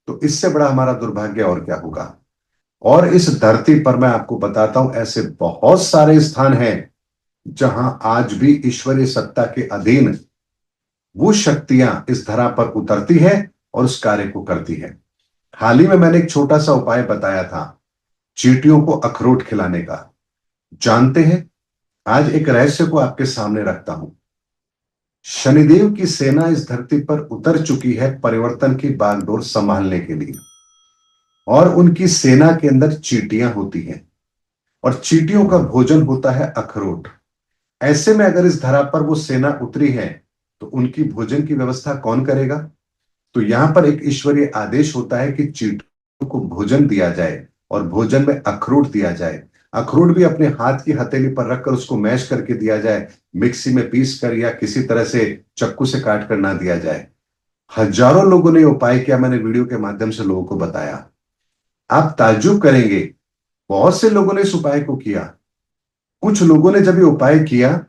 तो इससे बड़ा हमारा दुर्भाग्य और क्या होगा। और इस धरती पर मैं आपको बताता हूं, ऐसे बहुत सारे स्थान हैं जहां आज भी ईश्वरीय सत्ता के अधीन वो शक्तियां इस धरा पर उतरती है और उस कार्य को करती है। हाल ही में मैंने एक छोटा सा उपाय बताया था, चींटियों को अखरोट खिलाने का। जानते हैं, आज एक रहस्य को आपके सामने रखता हूं। शनिदेव की सेना इस धरती पर उतर चुकी है परिवर्तन की बागडोर संभालने के लिए, और उनकी सेना के अंदर चींटियां होती हैं और चींटियों का भोजन होता है अखरोट। ऐसे में अगर इस धरा पर वो सेना उतरी है तो उनकी भोजन की व्यवस्था कौन करेगा? तो यहां पर एक ईश्वरीय आदेश होता है कि चींटियों को भोजन दिया जाए, और भोजन में अखरोट दिया जाए। अखरोट भी अपने हाथ की हथेली पर रखकर उसको मैश करके दिया जाए, मिक्सी में पीस कर या किसी तरह से चक्कू से काट कर ना दिया जाए। हजारों लोगों ने उपाय किया, मैंने वीडियो के माध्यम से लोगों को बताया। आप ताज्जुब करेंगे, बहुत से लोगों ने इस उपाय को किया। कुछ लोगों ने जब ये उपाय किया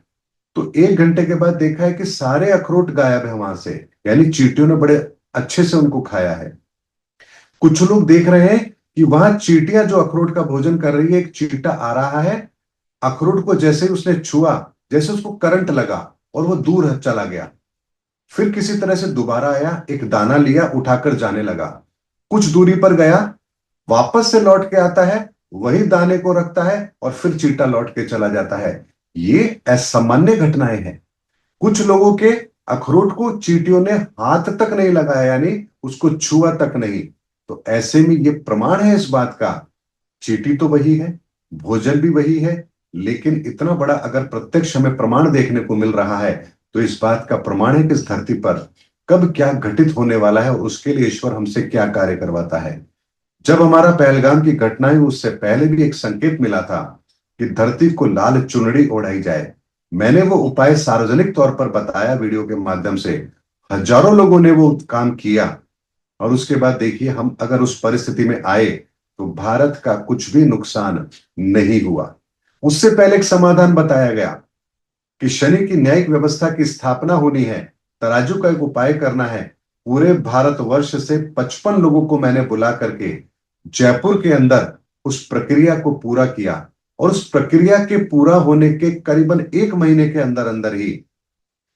तो 1 घंटे के बाद देखा है कि सारे अखरोट गायब है वहां से, यानी चींटियों ने बड़े अच्छे से उनको खाया है। कुछ लोग देख रहे हैं कि वहां चींटियां जो अखरोट का भोजन कर रही है, एक चींटा आ रहा है, अखरोट को जैसे ही उसने छुआ, जैसे उसको करंट लगा और वो दूर चला गया। फिर किसी तरह से दोबारा आया, एक दाना लिया, उठाकर जाने लगा। कुछ दूरी पर गया, वापस से लौट के आता है, वही दाने को रखता है और फिर चींटा लौट के चला जाता है। ये असामान्य घटनाएं हैं। कुछ लोगों के अखरोट को चींटियों ने हाथ तक नहीं लगाया, यानी उसको छुआ तक नहीं। तो ऐसे में ये प्रमाण है इस बात का, चींटी तो वही है, भोजन भी वही है, लेकिन इतना बड़ा अगर प्रत्यक्ष हमें प्रमाण देखने को मिल रहा है तो इस बात का प्रमाण है कि इस धरती पर कब क्या घटित होने वाला है और उसके लिए ईश्वर हमसे क्या कार्य करवाता है। जब हमारा पहलगाम की घटना हुई, उससे पहले भी एक संकेत मिला था कि धरती को लाल चुनरी ओढ़ाई जाए। मैंने वो उपाय सार्वजनिक तौर पर बताया वीडियो के माध्यम से, हजारों लोगों ने वो काम किया, और उसके बाद देखिए हम अगर उस परिस्थिति में आए तो भारत का कुछ भी नुकसान नहीं हुआ। उससे पहले एक समाधान बताया गया कि शनि की न्यायिक व्यवस्था की स्थापना होनी है, तराजू का एक उपाय करना है। पूरे भारतवर्ष से 55 लोगों को मैंने बुला करके जयपुर के अंदर उस प्रक्रिया को पूरा किया, और उस प्रक्रिया के पूरा होने के करीबन 1 महीने के अंदर अंदर ही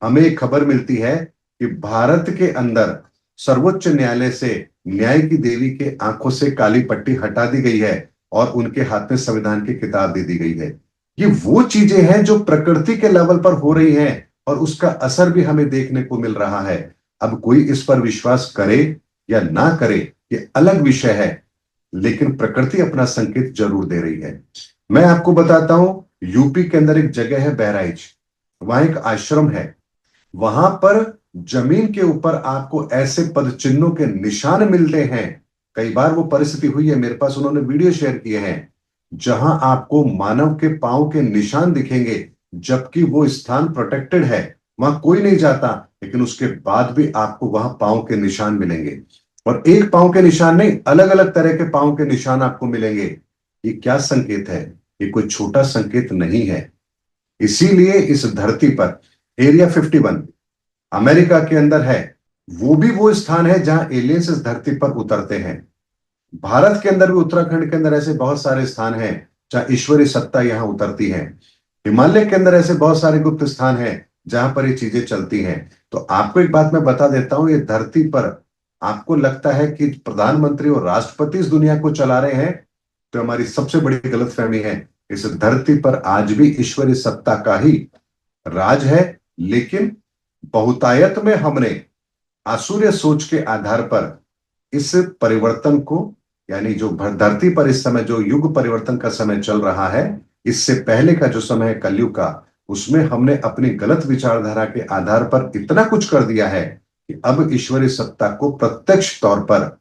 हमें एक खबर मिलती है कि भारत के अंदर सर्वोच्च न्यायालय से न्याय की देवी के आंखों से काली पट्टी हटा दी गई है और उनके हाथ में संविधान की किताब दे दी गई है। ये वो चीजें हैं जो प्रकृति के लेवल पर हो रही हैं, और उसका असर भी हमें देखने को मिल रहा है। अब कोई इस पर विश्वास करे या ना करे ये अलग विषय है, लेकिन प्रकृति अपना संकेत जरूर दे रही है। मैं आपको बताता हूं, यूपी के अंदर एक जगह है बहराइच, वहां एक आश्रम है। वहां पर जमीन के ऊपर आपको ऐसे पद चिन्हों के निशान मिलते हैं। कई बार वो परिस्थिति हुई है मेरे पास, उन्होंने वीडियो शेयर किए हैं, जहां आपको मानव के पांव के निशान दिखेंगे, जबकि वो स्थान प्रोटेक्टेड है, वहां कोई नहीं जाता, लेकिन उसके बाद भी आपको वहां पांव के निशान मिलेंगे। और एक पांव के निशान नहीं, अलग अलग तरह के पांव के निशान आपको मिलेंगे। ये क्या संकेत है? ये कोई छोटा संकेत नहीं है। इसीलिए इस धरती पर एरिया 51 अमेरिका के अंदर है, वो भी वो स्थान है जहां एलियंस इस धरती पर उतरते हैं। भारत के अंदर भी उत्तराखंड के अंदर ऐसे बहुत सारे स्थान हैं जहां ईश्वरीय सत्ता यहां उतरती है। हिमालय के अंदर ऐसे बहुत सारे गुप्त स्थान हैं जहां पर ये चीजें चलती हैं। तो आपको एक बात मैं बता देता हूं, ये धरती पर आपको लगता है कि प्रधानमंत्री और राष्ट्रपति इस दुनिया को चला रहे हैं, तो हमारी सबसे बड़ी गलतफहमी है। इस धरती पर आज भी ईश्वरीय सत्ता का ही राज है, लेकिन बहुतायत में हमने आसुर्य सोच के आधार पर इस परिवर्तन को, यानी जो धरती पर इस समय जो युग परिवर्तन का समय चल रहा है, इससे पहले का जो समय है कलयुग का, उसमें हमने अपनी गलत विचारधारा के आधार पर इतना कुछ कर दिया है कि अब ईश्वरीय सत्ता को प्रत्यक्ष तौर पर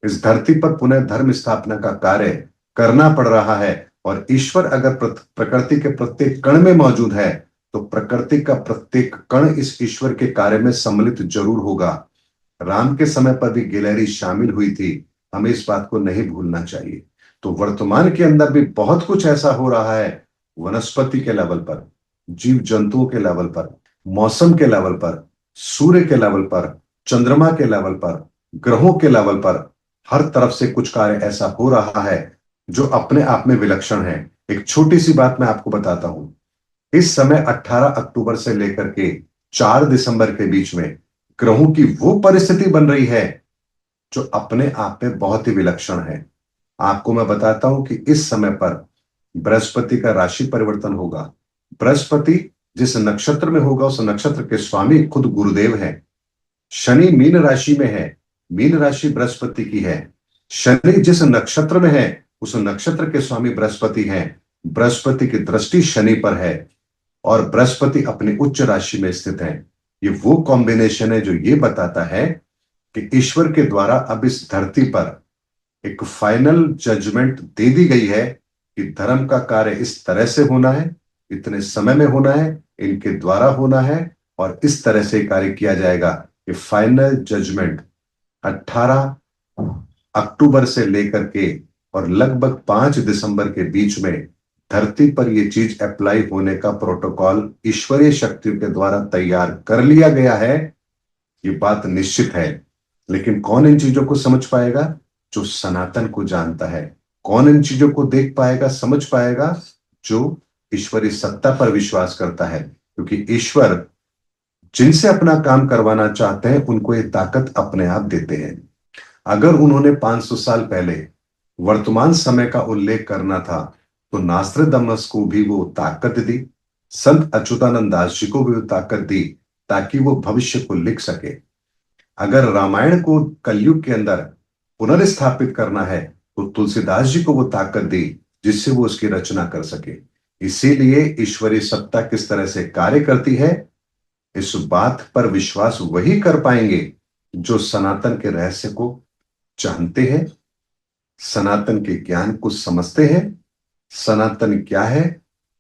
इस धरती पर पुनः धर्म स्थापना का कार्य करना पड़ रहा है। और ईश्वर अगर प्रकृति के प्रत्येक कण में मौजूद है, तो प्रकृति का प्रत्येक कण इस ईश्वर के कार्य में सम्मिलित जरूर होगा। राम के समय पर भी गिलहरी शामिल हुई थी, हमें इस बात को नहीं भूलना चाहिए। तो वर्तमान के अंदर भी बहुत कुछ ऐसा हो रहा है, वनस्पति के लेवल पर, जीव जंतुओं के लेवल पर, मौसम के लेवल पर, सूर्य के लेवल पर, चंद्रमा के लेवल पर, ग्रहों के लेवल पर, हर तरफ से कुछ कार्य ऐसा हो रहा है जो अपने आप में विलक्षण है। एक छोटी सी बात मैं आपको बताता हूं। इस समय 18 अक्टूबर से लेकर के 4 दिसंबर के बीच में ग्रहों की वो परिस्थिति बन रही है जो अपने आप में बहुत ही विलक्षण है। आपको मैं बताता हूं कि इस समय पर बृहस्पति का राशि परिवर्तन होगा। बृहस्पति जिस नक्षत्र में होगा, उस नक्षत्र के स्वामी खुद गुरुदेव हैं। शनि मीन राशि में है, मीन राशि बृहस्पति की है। शनि जिस नक्षत्र में है, उस नक्षत्र के स्वामी बृहस्पति हैं। बृहस्पति की दृष्टि शनि पर है और बृहस्पति अपनी उच्च राशि में स्थित है। ये वो कॉम्बिनेशन है जो ये बताता है कि ईश्वर के द्वारा अब इस धरती पर एक फाइनल जजमेंट दे दी गई है कि धर्म का कार्य इस तरह से होना है, इतने समय में होना है, इनके द्वारा होना है और इस तरह से कार्य किया जाएगा। ये फाइनल जजमेंट 18 अक्टूबर से लेकर के और लगभग 5 दिसंबर के बीच में धरती पर यह चीज अप्लाई होने का प्रोटोकॉल ईश्वरीय शक्तियों के द्वारा तैयार कर लिया गया है। ये बात निश्चित है। लेकिन कौन इन चीजों को समझ पाएगा? जो सनातन को जानता है। कौन इन चीजों को देख पाएगा, समझ पाएगा? जो ईश्वरीय सत्ता पर विश्वास करता है। क्योंकि ईश्वर जिनसे अपना काम करवाना चाहते हैं उनको ये ताकत अपने आप देते हैं। अगर उन्होंने 500 साल पहले वर्तमान समय का उल्लेख करना था तो नास्ट्रादामस को भी वो ताकत दी, संत अच्युतानंद दास जी को भी वो ताकत दी ताकि वो भविष्य को लिख सके। अगर रामायण को कलयुग के अंदर पुनर्स्थापित करना है तो तुलसीदास जी को वो ताकत दी जिससे वो उसकी रचना कर सके। इसीलिए ईश्वरीय सत्ता किस तरह से कार्य करती है, इस बात पर विश्वास वही कर पाएंगे जो सनातन के रहस्य को जानते हैं, सनातन के ज्ञान को समझते हैं। सनातन क्या है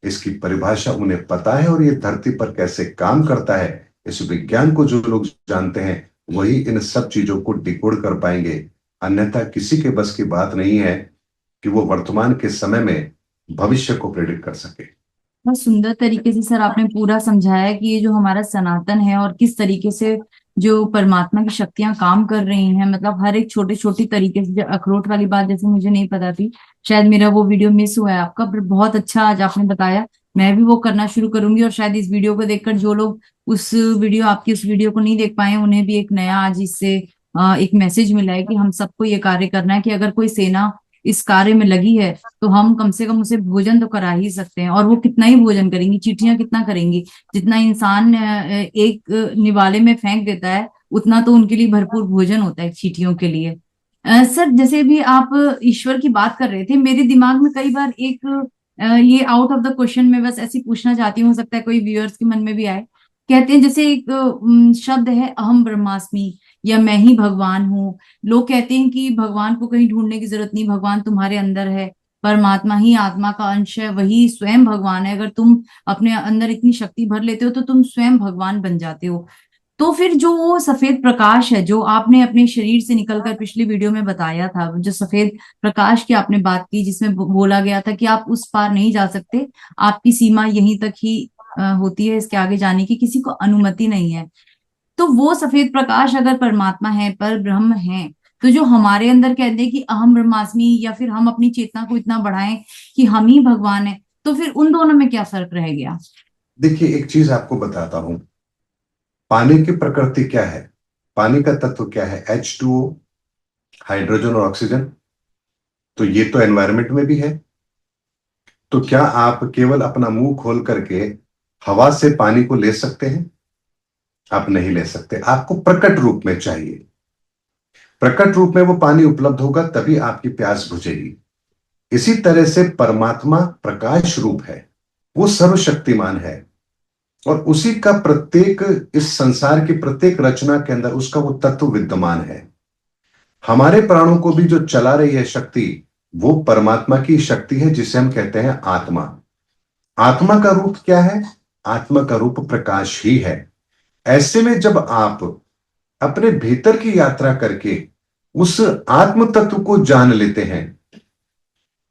इसकी परिभाषा उन्हें पता है और ये धरती पर कैसे काम करता है, इस विज्ञान को जो लोग जानते हैं वही इन सब चीजों को डिकोड कर पाएंगे। अन्यथा किसी के बस की बात नहीं है कि वो वर्तमान के समय में भविष्य को प्रेडिक्ट कर सके। बहुत सुंदर तरीके से सर आपने पूरा समझाया कि ये जो हमारा सनातन है और किस तरीके से जो परमात्मा की शक्तियां काम कर रही हैं, मतलब हर एक छोटे छोटी तरीके से। जो अखरोट वाली बात जैसे मुझे नहीं पता थी, शायद मेरा वो वीडियो मिस हुआ है आपका, पर बहुत अच्छा आज आपने बताया। मैं भी वो करना शुरू करूंगी और शायद इस वीडियो को देखकर जो लोग उस वीडियो को नहीं देख पाए उन्हें भी एक नया आज इससे एक मैसेज मिला है कि हम सबको ये कार्य करना है कि अगर कोई सेना इस कार्य में लगी है तो हम कम से कम उसे भोजन तो करा ही सकते हैं। और वो कितना ही भोजन करेंगी, चींटियां कितना करेंगी, जितना इंसान एक निवाले में फेंक देता है उतना तो उनके लिए भरपूर भोजन होता है चींटियों के लिए। सर जैसे भी आप ईश्वर की बात कर रहे थे, मेरे दिमाग में कई बार एक ये आउट ऑफ द क्वेश्चन में बस ऐसी पूछना चाहती हूँ, हो सकता है कोई व्यूअर्स के मन में भी आए। कहते हैं जैसे एक शब्द है अहम ब्रह्मास्मि, या मैं ही भगवान हूँ। लोग कहते हैं कि भगवान को कहीं ढूंढने की जरूरत नहीं, भगवान तुम्हारे अंदर है, परमात्मा ही आत्मा का अंश है, वही स्वयं भगवान है। अगर तुम अपने अंदर इतनी शक्ति भर लेते हो तो तुम स्वयं भगवान बन जाते हो। तो फिर जो वो सफेद प्रकाश है जो आपने अपने शरीर से निकलकर पिछली वीडियो में बताया था, जो सफेद प्रकाश की आपने बात की जिसमें बोला गया था कि आप उस पार नहीं जा सकते, आपकी सीमा यहीं तक ही होती है, इसके आगे जाने की किसी को अनुमति नहीं है। तो वो सफेद प्रकाश अगर परमात्मा है, पर ब्रह्म है, तो जो हमारे अंदर कहते हैं कि अहम ब्रह्मास्मि, या फिर हम अपनी चेतना को इतना बढ़ाएं कि हम ही भगवान है, तो फिर उन दोनों में क्या फर्क रह गया? देखिए, एक चीज आपको बताता हूं। पानी की प्रकृति क्या है, पानी का तत्व क्या है? H2O, हाइड्रोजन और ऑक्सीजन। तो ये तो एनवायरनमेंट में भी है। तो क्या आप केवल अपना मुंह खोल करके हवा से पानी को ले सकते हैं? आप नहीं ले सकते, आपको प्रकट रूप में चाहिए। प्रकट रूप में वो पानी उपलब्ध होगा तभी आपकी प्यास बुझेगी। इसी तरह से परमात्मा प्रकाश रूप है, वो सर्वशक्तिमान है, और उसी का प्रत्येक, इस संसार की प्रत्येक रचना के अंदर उसका वो तत्व विद्यमान है। हमारे प्राणों को भी जो चला रही है शक्ति, वो परमात्मा की शक्ति है, जिसे हम कहते हैं आत्मा। आत्मा का रूप क्या है? आत्मा का रूप प्रकाश ही है। ऐसे में जब आप अपने भीतर की यात्रा करके उस आत्म तत्व को जान लेते हैं,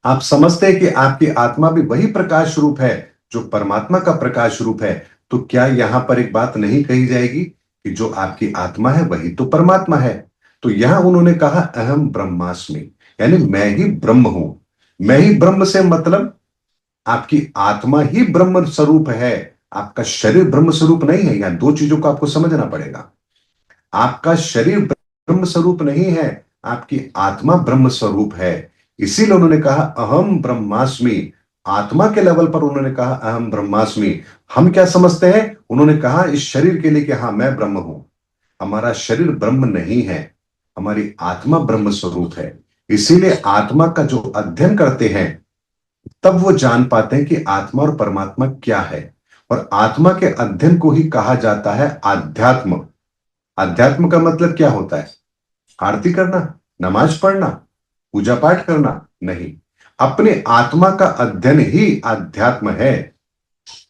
आप समझते हैं कि आपकी आत्मा भी वही प्रकाश रूप है जो परमात्मा का प्रकाश रूप है, तो क्या यहां पर एक बात नहीं कही जाएगी कि जो आपकी आत्मा है वही तो परमात्मा है? तो यहां उन्होंने कहा अहम ब्रह्मास्मि, यानी मैं ही ब्रह्म हूं। मैं ही ब्रह्म से मतलब आपकी आत्मा ही ब्रह्म स्वरूप है, आपका शरीर ब्रह्म स्वरूप नहीं है। यहां दो चीजों को आपको समझना पड़ेगा। आपका शरीर ब्रह्म स्वरूप नहीं है, आपकी आत्मा ब्रह्म स्वरूप है। इसीलिए उन्होंने कहा अहम ब्रह्मास्मि। आत्मा के लेवल पर उन्होंने कहा अहम ब्रह्मास्मि। हम क्या समझते हैं? उन्होंने कहा इस शरीर के लिए कि हाँ मैं ब्रह्म हूं। हमारा शरीर ब्रह्म नहीं है, हमारी आत्मा ब्रह्म स्वरूप है। इसीलिए आत्मा का जो अध्ययन करते हैं तब वो जान पाते हैं कि आत्मा और परमात्मा क्या है। और आत्मा के अध्ययन को ही कहा जाता है आध्यात्म। अध्यात्म का मतलब क्या होता है? आरती करना, नमाज पढ़ना, पूजा पाठ करना? नहीं, अपने आत्मा का अध्ययन ही अध्यात्म है।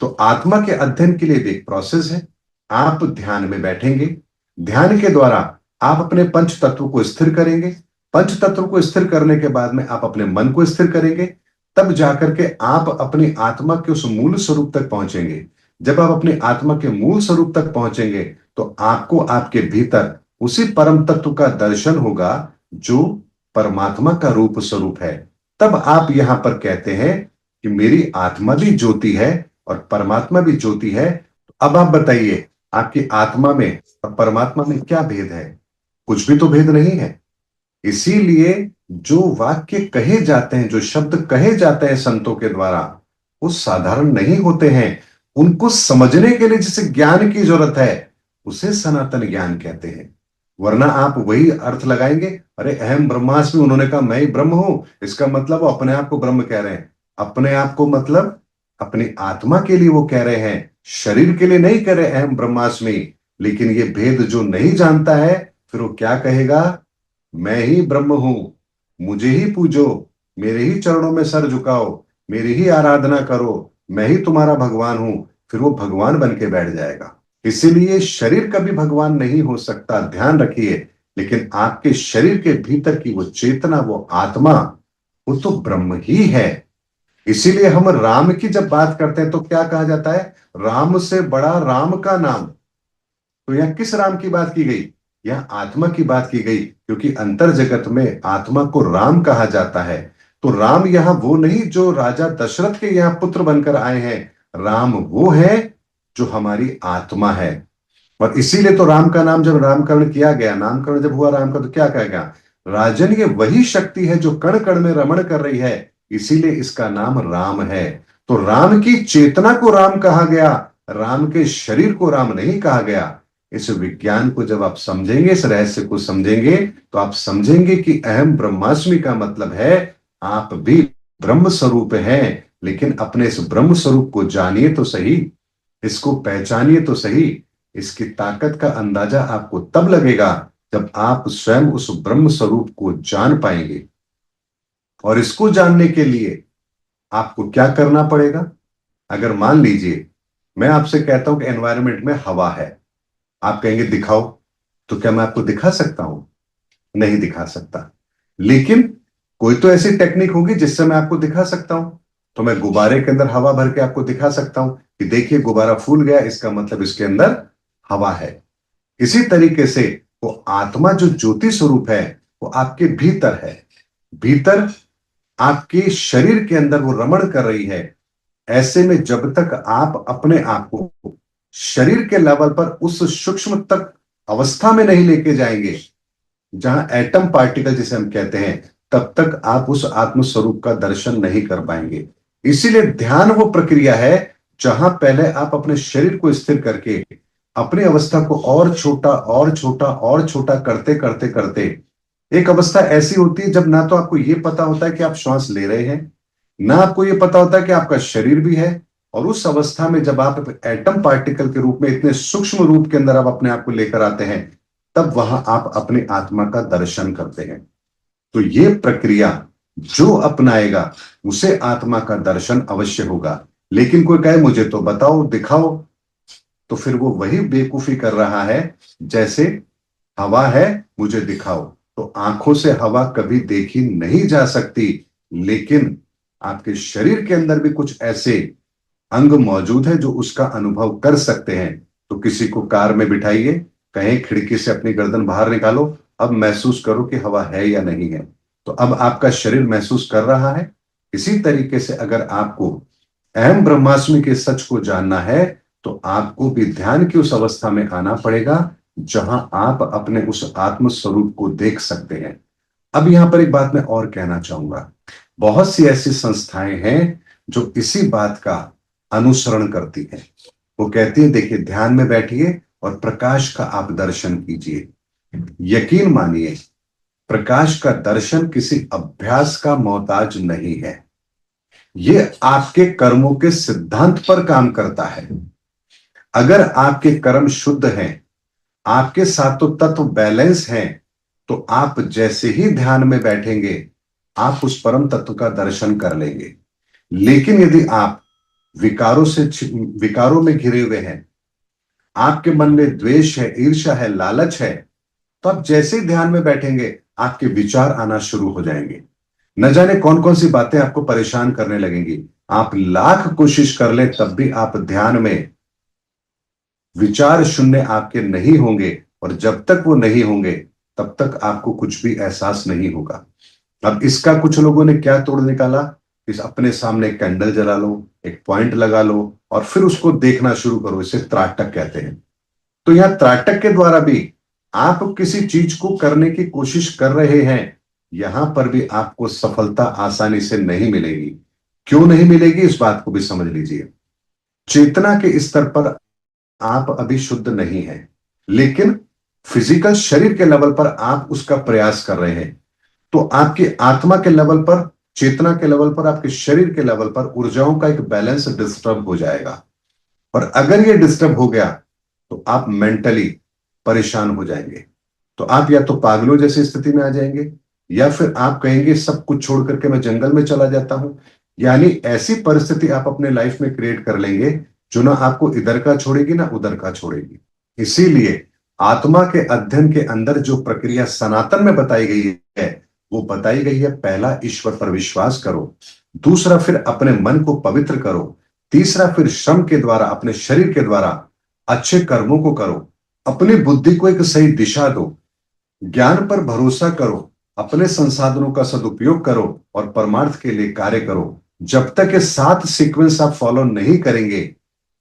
तो आत्मा के अध्ययन के लिए भी एक प्रोसेस है। आप ध्यान में बैठेंगे, ध्यान के द्वारा आप अपने पंच तत्व को स्थिर करेंगे। पंच तत्व को स्थिर करने के बाद में आप अपने मन को स्थिर करेंगे, तब जाकर के आप अपनी आत्मा के उस मूल स्वरूप तक पहुंचेंगे। जब आप अपनी आत्मा के मूल स्वरूप तक पहुंचेंगे तो आपको आपके भीतर उसी परम तत्व का दर्शन होगा जो परमात्मा का रूप स्वरूप है। तब आप यहां पर कहते हैं कि मेरी आत्मा भी ज्योति है और परमात्मा भी ज्योति है। अब आप बताइए, आपकी आत्मा में और परमात्मा में क्या भेद है? कुछ भी तो भेद नहीं है। इसीलिए जो वाक्य कहे जाते हैं, जो शब्द कहे जाते हैं संतों के द्वारा, वो साधारण नहीं होते हैं। उनको समझने के लिए जिसे ज्ञान की जरूरत है उसे सनातन ज्ञान कहते हैं। वरना आप वही अर्थ लगाएंगे, अरे अहम ब्रह्मास्मि, उन्होंने कहा मैं ही ब्रह्म हूं, इसका मतलब वो अपने आप को ब्रह्म कह रहे हैं। अपने आप को मतलब अपनी आत्मा के लिए वो कह रहे हैं, शरीर के लिए नहीं कह रहे अहम ब्रह्मास्मि। लेकिन ये भेद जो नहीं जानता है, फिर वो क्या कहेगा? मैं ही ब्रह्म हूं, मुझे ही पूजो, मेरे ही चरणों में सर झुकाओ, मेरी ही आराधना करो, मैं ही तुम्हारा भगवान हूं। फिर वो भगवान बन के बैठ जाएगा। इसीलिए शरीर कभी भगवान नहीं हो सकता, ध्यान रखिए। लेकिन आपके शरीर के भीतर की वो चेतना, वो आत्मा, वो तो ब्रह्म ही है। इसीलिए हम राम की जब बात करते हैं तो क्या कहा जाता है? राम से बड़ा राम का नाम। तो यहां किस राम की बात की गई? यहां आत्मा की बात की गई, क्योंकि अंतर जगत में आत्मा को राम कहा जाता है। तो राम यहां वो नहीं जो राजा दशरथ के यहां पुत्र बनकर आए हैं। राम वो है जो हमारी आत्मा है। और इसीलिए तो राम का नाम जब नामकरण किया गया, नामकरण जब हुआ राम का, तो क्या कहा गया? राजन, ये वही शक्ति है जो कण कण में रमण कर रही है, इसीलिए इसका नाम राम है। तो राम की चेतना को राम कहा गया, राम के शरीर को राम नहीं कहा गया। इस विज्ञान को जब आप समझेंगे, इस रहस्य को समझेंगे, तो आप समझेंगे कि अहम ब्रह्मास्मि का मतलब है आप भी ब्रह्म स्वरूप हैं। लेकिन अपने इस ब्रह्म स्वरूप को जानिए तो सही, इसको पहचानिए तो सही। इसकी ताकत का अंदाजा आपको तब लगेगा जब आप स्वयं उस ब्रह्म स्वरूप को जान पाएंगे। और इसको जानने के लिए आपको क्या करना पड़ेगा? अगर मान लीजिए मैं आपसे कहता हूं कि एनवायरनमेंट में हवा है, आप कहेंगे दिखाओ, तो क्या मैं आपको दिखा सकता हूं? नहीं दिखा सकता। लेकिन कोई तो ऐसी टेक्निक होगी जिससे मैं आपको दिखा सकता हूं। तो मैं गुब्बारे के अंदर हवा भर के आपको दिखा सकता हूं कि देखिए गुब्बारा फूल गया, इसका मतलब इसके अंदर हवा है। इसी तरीके से वो आत्मा जो ज्योति स्वरूप है वो आपके भीतर है। भीतर आपके शरीर के अंदर वो रमण कर रही है। ऐसे में जब तक आप अपने आप को शरीर के लेवल पर उस सूक्ष्म तक अवस्था में नहीं लेके जाएंगे जहां एटम पार्टिकल जिसे हम कहते हैं, तब तक आप उस आत्म स्वरूप का दर्शन नहीं कर पाएंगे। इसीलिए ध्यान वो प्रक्रिया है जहां पहले आप अपने शरीर को स्थिर करके अपनी अवस्था को और छोटा और छोटा और छोटा करते करते करते एक अवस्था ऐसी होती है जब ना तो आपको ये पता होता है कि आप श्वास ले रहे हैं, ना आपको ये पता होता है कि आपका शरीर भी है। और उस अवस्था में जब आप एटम पार्टिकल के रूप में इतने सूक्ष्म रूप के अंदर आप अपने आप को लेकर आते हैं, तब वहां आप अपनी आत्मा का दर्शन करते हैं। तो ये प्रक्रिया जो अपनाएगा उसे आत्मा का दर्शन अवश्य होगा। लेकिन कोई कहे मुझे तो बताओ दिखाओ, तो फिर वो वही बेवकूफी कर रहा है जैसे हवा है मुझे दिखाओ। तो आंखों से हवा कभी देखी नहीं जा सकती, लेकिन आपके शरीर के अंदर भी कुछ ऐसे अंग मौजूद है जो उसका अनुभव कर सकते हैं। तो किसी को कार में बिठाइए, कहें खिड़की से अपनी गर्दन बाहर निकालो, अब महसूस करो कि हवा है या नहीं है। तो अब आपका शरीर महसूस कर रहा है। इसी तरीके से अगर आपको अहम ब्रह्मास्मि के सच को जानना है तो आपको भी ध्यान की उस अवस्था में आना पड़ेगा जहां आप अपने उस आत्म स्वरूप को देख सकते हैं। अब यहां पर एक बात मैं और कहना चाहूंगा, बहुत सी ऐसी संस्थाएं हैं जो इसी बात का अनुसरण करती हैं। वो कहती है देखिए ध्यान में बैठिए और प्रकाश का आप दर्शन कीजिए। यकीन मानिए, प्रकाश का दर्शन किसी अभ्यास का मोहताज नहीं है। ये आपके कर्मों के सिद्धांत पर काम करता है। अगर आपके कर्म शुद्ध हैं, आपके सातों तत्व बैलेंस हैं, तो आप जैसे ही ध्यान में बैठेंगे आप उस परम तत्व का दर्शन कर लेंगे। लेकिन यदि आप विकारों में घिरे हुए हैं, आपके मन में द्वेष है, ईर्ष्या है, लालच है, तो आप जैसे ही ध्यान में बैठेंगे आपके विचार आना शुरू हो जाएंगे। न जाने कौन कौन सी बातें आपको परेशान करने लगेंगी। आप लाख कोशिश कर लें तब भी आप ध्यान में विचार शून्य आपके नहीं होंगे, और जब तक वो नहीं होंगे तब तक आपको कुछ भी एहसास नहीं होगा। अब इसका कुछ लोगों ने क्या तोड़ निकाला, इस अपने सामने एक कैंडल जला लो, एक पॉइंट लगा लो और फिर उसको देखना शुरू करो। इसे त्राटक कहते हैं। तो यहां त्राटक के द्वारा भी आप किसी चीज को करने की कोशिश कर रहे हैं, यहां पर भी आपको सफलता आसानी से नहीं मिलेगी। क्यों नहीं मिलेगी इस बात को भी समझ लीजिए। चेतना के स्तर पर आप अभी शुद्ध नहीं है, लेकिन फिजिकल शरीर के लेवल पर आप उसका प्रयास कर रहे हैं। तो आपकी आत्मा के लेवल पर, चेतना के लेवल पर, आपके शरीर के लेवल पर ऊर्जाओं का एक बैलेंस डिस्टर्ब हो जाएगा। और अगर ये डिस्टर्ब हो गया तो आप मेंटली परेशान हो जाएंगे। तो आप या तो पागलों जैसी स्थिति में आ जाएंगे, या फिर आप कहेंगे सब कुछ छोड़ करके मैं जंगल में चला जाता हूं। यानी ऐसी परिस्थिति आप अपने लाइफ में क्रिएट कर लेंगे जो ना आपको इधर का छोड़ेगी ना उधर का छोड़ेगी। इसीलिए आत्मा के अध्ययन के अंदर जो प्रक्रिया सनातन में बताई गई है वो बताई गई है, पहला ईश्वर पर विश्वास करो, दूसरा फिर अपने मन को पवित्र करो, तीसरा फिर श्रम के द्वारा, अपने शरीर के द्वारा अच्छे कर्मों को करो, अपनी बुद्धि को एक सही दिशा दो, ज्ञान पर भरोसा करो, अपने संसाधनों का सदुपयोग करो और परमार्थ के लिए कार्य करो। जब तक ये 7 सीक्वेंस आप फॉलो नहीं करेंगे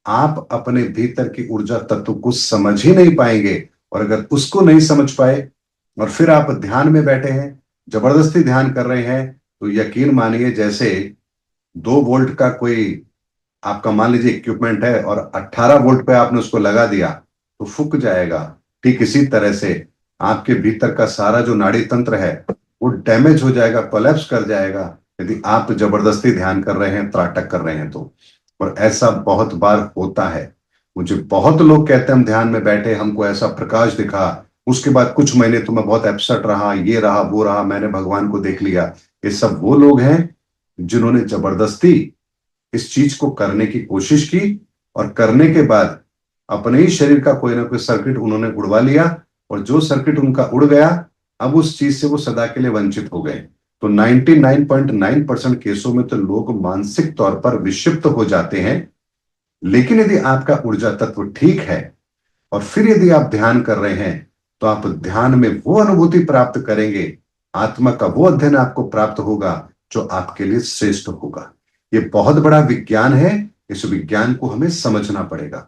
आप अपने भीतर की ऊर्जा तत्व को समझ ही नहीं पाएंगे। और अगर उसको नहीं समझ पाए और फिर आप ध्यान में बैठे हैं, जबरदस्ती ध्यान कर रहे हैं, तो यकीन मानिए जैसे 2 वोल्ट का कोई आपका मान लीजिए इक्विपमेंट है और 18 वोल्ट पे आपने उसको लगा दिया तो फूक जाएगा। ठीक इसी तरह से आपके भीतर का सारा जो नाड़ी तंत्र है वो डैमेज हो जाएगा, कोलैप्स कर जाएगा, यदि आप जबरदस्ती ध्यान कर रहे हैं, त्राटक कर रहे हैं तो। और ऐसा बहुत बार होता है। मुझे बहुत लोग कहते हैं हम ध्यान में बैठे, हमको ऐसा प्रकाश दिखा, उसके बाद कुछ महीने तो मैं बहुत अपसेट रहा, ये रहा वो रहा, मैंने भगवान को देख लिया। ये सब वो लोग हैं जिन्होंने जबरदस्ती इस चीज को करने की कोशिश की और करने के बाद अपने ही शरीर का कोई ना कोई सर्किट उन्होंने उड़वा लिया, और जो सर्किट उनका उड़ गया अब उस चीज से वो सदा के लिए वंचित हो गए। तो 99.9% केसों में तो लोग मानसिक तौर पर विक्षिप्त हो जाते हैं। लेकिन यदि आपका ऊर्जा तत्व ठीक है और फिर यदि आप ध्यान कर रहे हैं तो आप ध्यान में वो अनुभूति प्राप्त करेंगे, आत्मा का वो अध्ययन आपको प्राप्त होगा जो आपके लिए श्रेष्ठ होगा। ये बहुत बड़ा विज्ञान है, इस विज्ञान को हमें समझना पड़ेगा।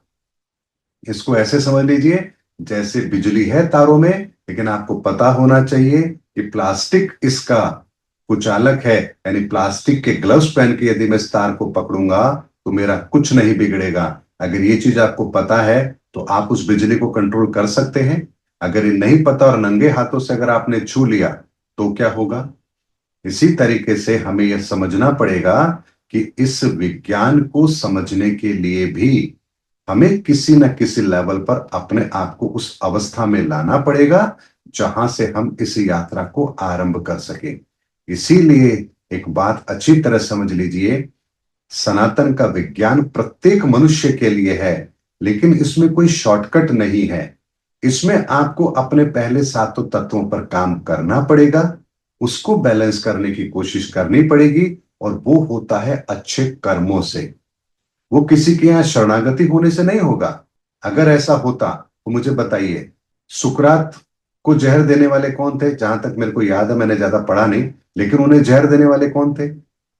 इसको ऐसे समझ लीजिए जैसे बिजली है तारों में, लेकिन आपको पता होना चाहिए कि प्लास्टिक इसका कुचालक है। यानी प्लास्टिक के ग्लव्स पहन के यदि मैं इस तार को पकड़ूंगा तो मेरा कुछ नहीं बिगड़ेगा। अगर ये चीज आपको पता है तो आप उस बिजली को कंट्रोल कर सकते हैं? अगर ये नहीं पता और नंगे हाथों से अगर आपने छू लिया तो क्या होगा? इसी तरीके से हमें यह समझना पड़ेगा कि इस विज्ञान को समझने के लिए भी हमें किसी न किसी लेवल पर अपने आप को उस अवस्था में लाना पड़ेगा जहां से हम इस यात्रा को आरंभ कर सकें। इसीलिए एक बात अच्छी तरह समझ लीजिए, सनातन का विज्ञान प्रत्येक मनुष्य के लिए है, लेकिन इसमें कोई शॉर्टकट नहीं है। इसमें आपको अपने पहले सातों तत्वों पर काम करना पड़ेगा, उसको बैलेंस करने की कोशिश करनी पड़ेगी, और वो होता है अच्छे कर्मों से। वो किसी के यहां शरणागति होने से नहीं होगा। अगर ऐसा होता तो मुझे बताइए, सुकरात को जहर देने वाले कौन थे? जहां तक मेरे को याद है, मैंने ज्यादा पढ़ा नहीं, लेकिन उन्हें जहर देने वाले कौन थे?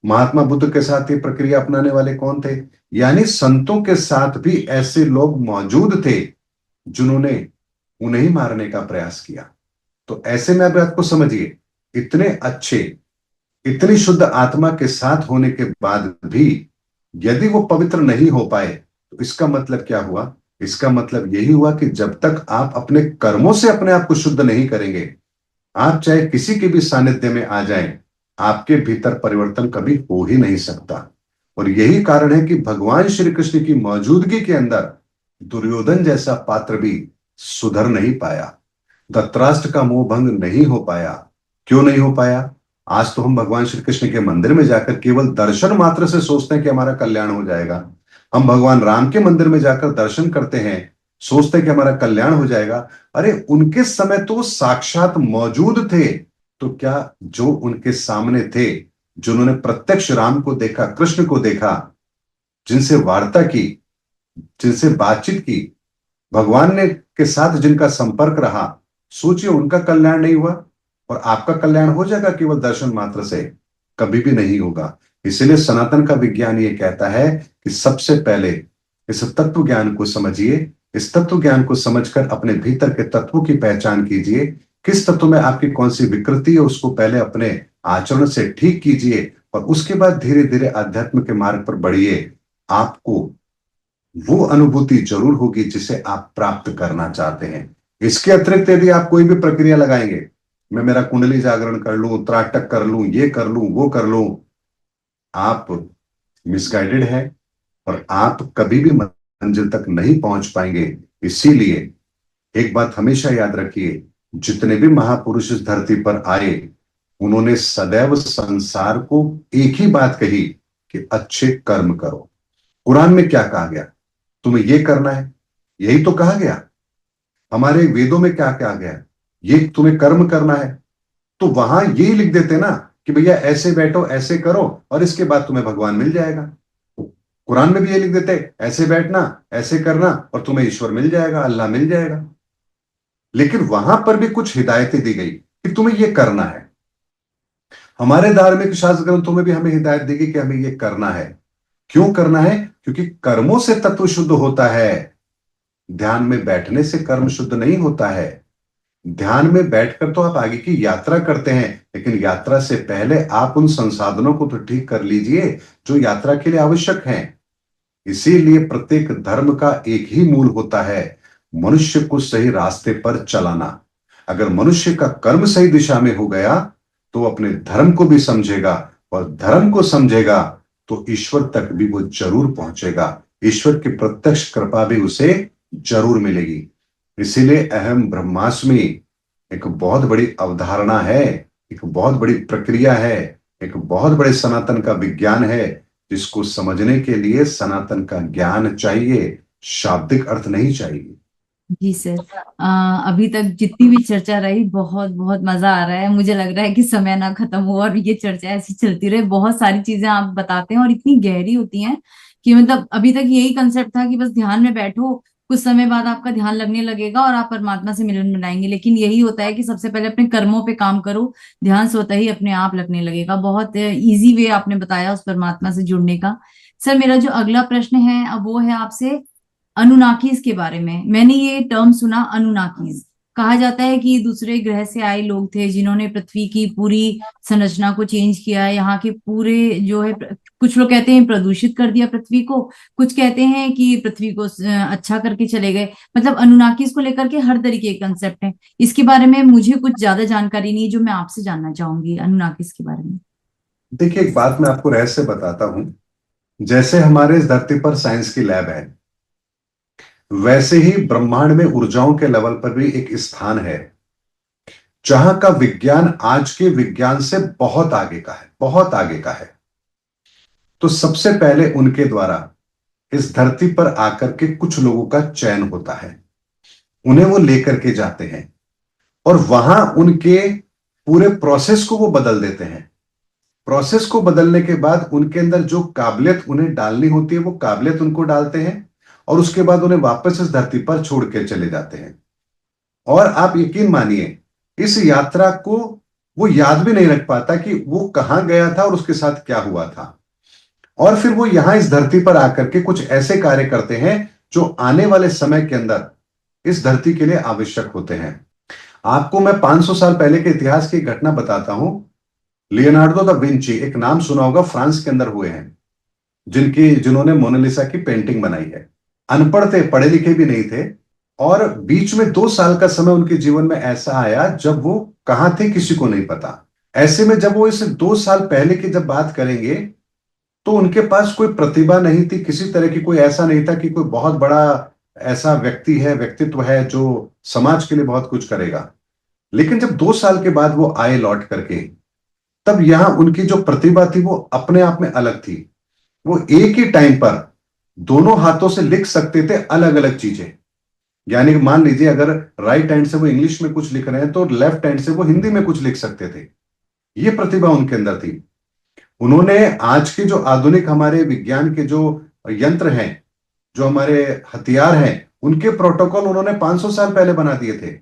महात्मा बुद्ध के साथ ये प्रक्रिया अपनाने वाले कौन थे? यानी संतों के साथ भी ऐसे लोग मौजूद थे जिन्होंने उन्हें ही मारने का प्रयास किया। तो ऐसे में अब आपको समझिए, इतने अच्छे, इतनी शुद्ध आत्मा के साथ होने के बाद भी यदि वो पवित्र नहीं हो पाए, तो इसका मतलब क्या हुआ? इसका मतलब यही हुआ कि जब तक आप अपने कर्मों से अपने आप को शुद्ध नहीं करेंगे, आप चाहे किसी के भी सानिध्य में आ जाएं, आपके भीतर परिवर्तन कभी हो ही नहीं सकता। और यही कारण है कि भगवान श्री कृष्ण की मौजूदगी के अंदर दुर्योधन जैसा पात्र भी सुधर नहीं पाया, धृतराष्ट्र का मोह भंग नहीं हो पाया। क्यों नहीं हो पाया? आज तो हम भगवान श्री कृष्ण के मंदिर में जाकर केवल दर्शन मात्र से सोचते हैं कि हमारा कल्याण हो जाएगा। हम भगवान राम के मंदिर में जाकर दर्शन करते हैं, सोचते हैं कि हमारा कल्याण हो जाएगा। अरे उनके समय तो साक्षात मौजूद थे। तो क्या जो उनके सामने थे, जिन्होंने प्रत्यक्ष राम को देखा, कृष्ण को देखा, जिनसे वार्ता की, जिनसे बातचीत की, भगवान ने के साथ जिनका संपर्क रहा, सोचिए उनका कल्याण नहीं हुआ? और आपका कल्याण हो जाएगा केवल दर्शन मात्र से? कभी भी नहीं होगा। इसलिए सनातन का विज्ञान ये कहता है कि सबसे पहले इस तत्व ज्ञान को समझिए, इस तत्व ज्ञान को समझकर अपने भीतर के तत्वों की पहचान कीजिए। किस तत्व में आपकी कौन सी विकृति है, उसको पहले अपने आचरण से ठीक कीजिए, और उसके बाद धीरे धीरे अध्यात्म के मार्ग पर बढ़िए। आपको वो अनुभूति जरूर होगी जिसे आप प्राप्त करना चाहते हैं। इसके अतिरिक्त यदि आप कोई भी प्रक्रिया लगाएंगे, मैं मेरा कुंडली जागरण कर लूं, त्राटक कर लूं, ये कर लूं, वो कर लूं, आप मिसगाइडेड है, और आप कभी भी मंजिल तक नहीं पहुंच पाएंगे। इसीलिए एक बात हमेशा याद रखिए, जितने भी महापुरुष इस धरती पर आए, उन्होंने सदैव संसार को एक ही बात कही कि अच्छे कर्म करो। कुरान में क्या कहा गया? तुम्हें ये करना है, यही तो कहा गया। हमारे वेदों में क्या कहा गया? ये तुम्हें कर्म करना है। तो वहां यही लिख देते ना कि भैया ऐसे बैठो, ऐसे करो, और इसके बाद तुम्हें भगवान मिल जाएगा। कुरान में भी ये लिख देते, ऐसे बैठना, ऐसे करना, और तुम्हें ईश्वर मिल जाएगा, अल्लाह मिल जाएगा। लेकिन वहां पर भी कुछ हिदायतें दी गई कि तुम्हें ये करना है। हमारे धार्मिक शास्त्र ग्रंथों में भी हमें हिदायत दी गई कि हमें ये करना है। क्यों करना है? क्योंकि कर्मों से तत्व शुद्ध होता है, ध्यान में बैठने से कर्म शुद्ध नहीं होता है। ध्यान में बैठकर तो आप आगे की यात्रा करते हैं, लेकिन यात्रा से पहले आप उन संसाधनों को तो ठीक कर लीजिए जो यात्रा के लिए आवश्यक हैं। इसीलिए प्रत्येक धर्म का एक ही मूल होता है, मनुष्य को सही रास्ते पर चलाना। अगर मनुष्य का कर्म सही दिशा में हो गया तो अपने धर्म को भी समझेगा, और धर्म को समझेगा तो ईश्वर तक भी वो जरूर पहुंचेगा। ईश्वर की प्रत्यक्ष कृपा भी उसे जरूर मिलेगी। इसीलिए अहम ब्रह्मास्मि एक बहुत बड़ी अवधारणा है, एक बहुत बड़ी प्रक्रिया है, एक बहुत बड़े सनातन का विज्ञान है, जिसको समझने के लिए सनातन का ज्ञान चाहिए, शाब्दिक अर्थ नहीं चाहिए। जी सर। अभी तक जितनी भी चर्चा रही, बहुत बहुत मजा आ रहा है। मुझे लग रहा है कि समय ना खत्म हो और ये चर्चा ऐसी चलती रहे। बहुत सारी चीजें आप बताते हैं और इतनी गहरी होती हैं कि मतलब अभी तक यही कंसेप्ट था कि बस ध्यान में बैठो, कुछ समय बाद आपका ध्यान लगने लगेगा और आप परमात्मा से मिलन बनाएंगे। लेकिन यही होता है कि सबसे पहले अपने कर्मों पे काम करो, ध्यान स्वतः ही अपने आप लगने लगेगा। बहुत इजी वे आपने बताया उस परमात्मा से जुड़ने का। सर, मेरा जो अगला प्रश्न है अब वो है आपसे अनुनाकीज के बारे में। मैंने ये टर्म सुना, अनुनाकीज, कहा जाता है कि दूसरे ग्रह से आए लोग थे जिन्होंने पृथ्वी की पूरी संरचना को चेंज किया, यहाँ के पूरे जो है कुछ लोग कहते हैं प्रदूषित कर दिया पृथ्वी को, कुछ कहते हैं कि पृथ्वी को अच्छा करके चले गए। मतलब अनुनाकिस को लेकर के हर तरीके के कंसेप्ट है। इसके बारे में मुझे कुछ ज्यादा जानकारी नहीं है, जो मैं आपसे जानना चाहूंगी अनुनाकिस के बारे में। देखिए, एक बात मैं आपको रहस्य बताता हूं। जैसे हमारे इस धरती पर साइंस की लैब है, वैसे ही ब्रह्मांड में ऊर्जाओं के लेवल पर भी एक स्थान है जहां का विज्ञान आज के विज्ञान से बहुत आगे का है, बहुत आगे का है। तो सबसे पहले उनके द्वारा इस धरती पर आकर के कुछ लोगों का चयन होता है, उन्हें वो लेकर के जाते हैं और वहां उनके पूरे प्रोसेस को वो बदल देते हैं। प्रोसेस को बदलने के बाद उनके अंदर जो काबिलियत उन्हें डालनी होती है वो काबिलियत उनको डालते हैं और उसके बाद उन्हें वापस इस धरती पर छोड़ के चले जाते हैं। और आप यकीन मानिए, इस यात्रा को वो याद भी नहीं रख पाता कि वो कहां गया था और उसके साथ क्या हुआ था। और फिर वो यहां इस धरती पर आकर के कुछ ऐसे कार्य करते हैं जो आने वाले समय के अंदर इस धरती के लिए आवश्यक होते हैं। आपको मैं 500 साल पहले के इतिहास की एक घटना बताता हूं। लियोनार्डो दा विंची, एक नाम सुना होगा, फ्रांस के अंदर हुए हैं, जिन्होंने मोनालिसा की पेंटिंग बनाई है। अनपढ़ थे, पढ़े लिखे भी नहीं थे, और बीच में 2 साल का समय उनके जीवन में ऐसा आया जब वो कहां थे किसी को नहीं पता। ऐसे में जब वो इस 2 साल पहले की जब बात करेंगे तो उनके पास कोई प्रतिभा नहीं थी, किसी तरह की कोई ऐसा नहीं था कि कोई बहुत बड़ा ऐसा व्यक्तित्व है जो समाज के लिए बहुत कुछ करेगा। लेकिन जब 2 साल के बाद वो आए लौट करके, तब यहां उनकी जो प्रतिभा थी वो अपने आप में अलग थी। वो एक ही टाइम पर दोनों हाथों से लिख सकते थे अलग अलग चीजें। यानी कि मान लीजिए अगर राइट हैंड से वो इंग्लिश में कुछ लिख रहे हैं तो लेफ्ट हैंड से वो हिंदी में कुछ लिख सकते थे। ये प्रतिभा उनके अंदर थी। उन्होंने आज के जो आधुनिक हमारे विज्ञान के जो यंत्र हैं, जो हमारे हथियार हैं, उनके प्रोटोकॉल उन्होंने 500 साल पहले बना दिए थे।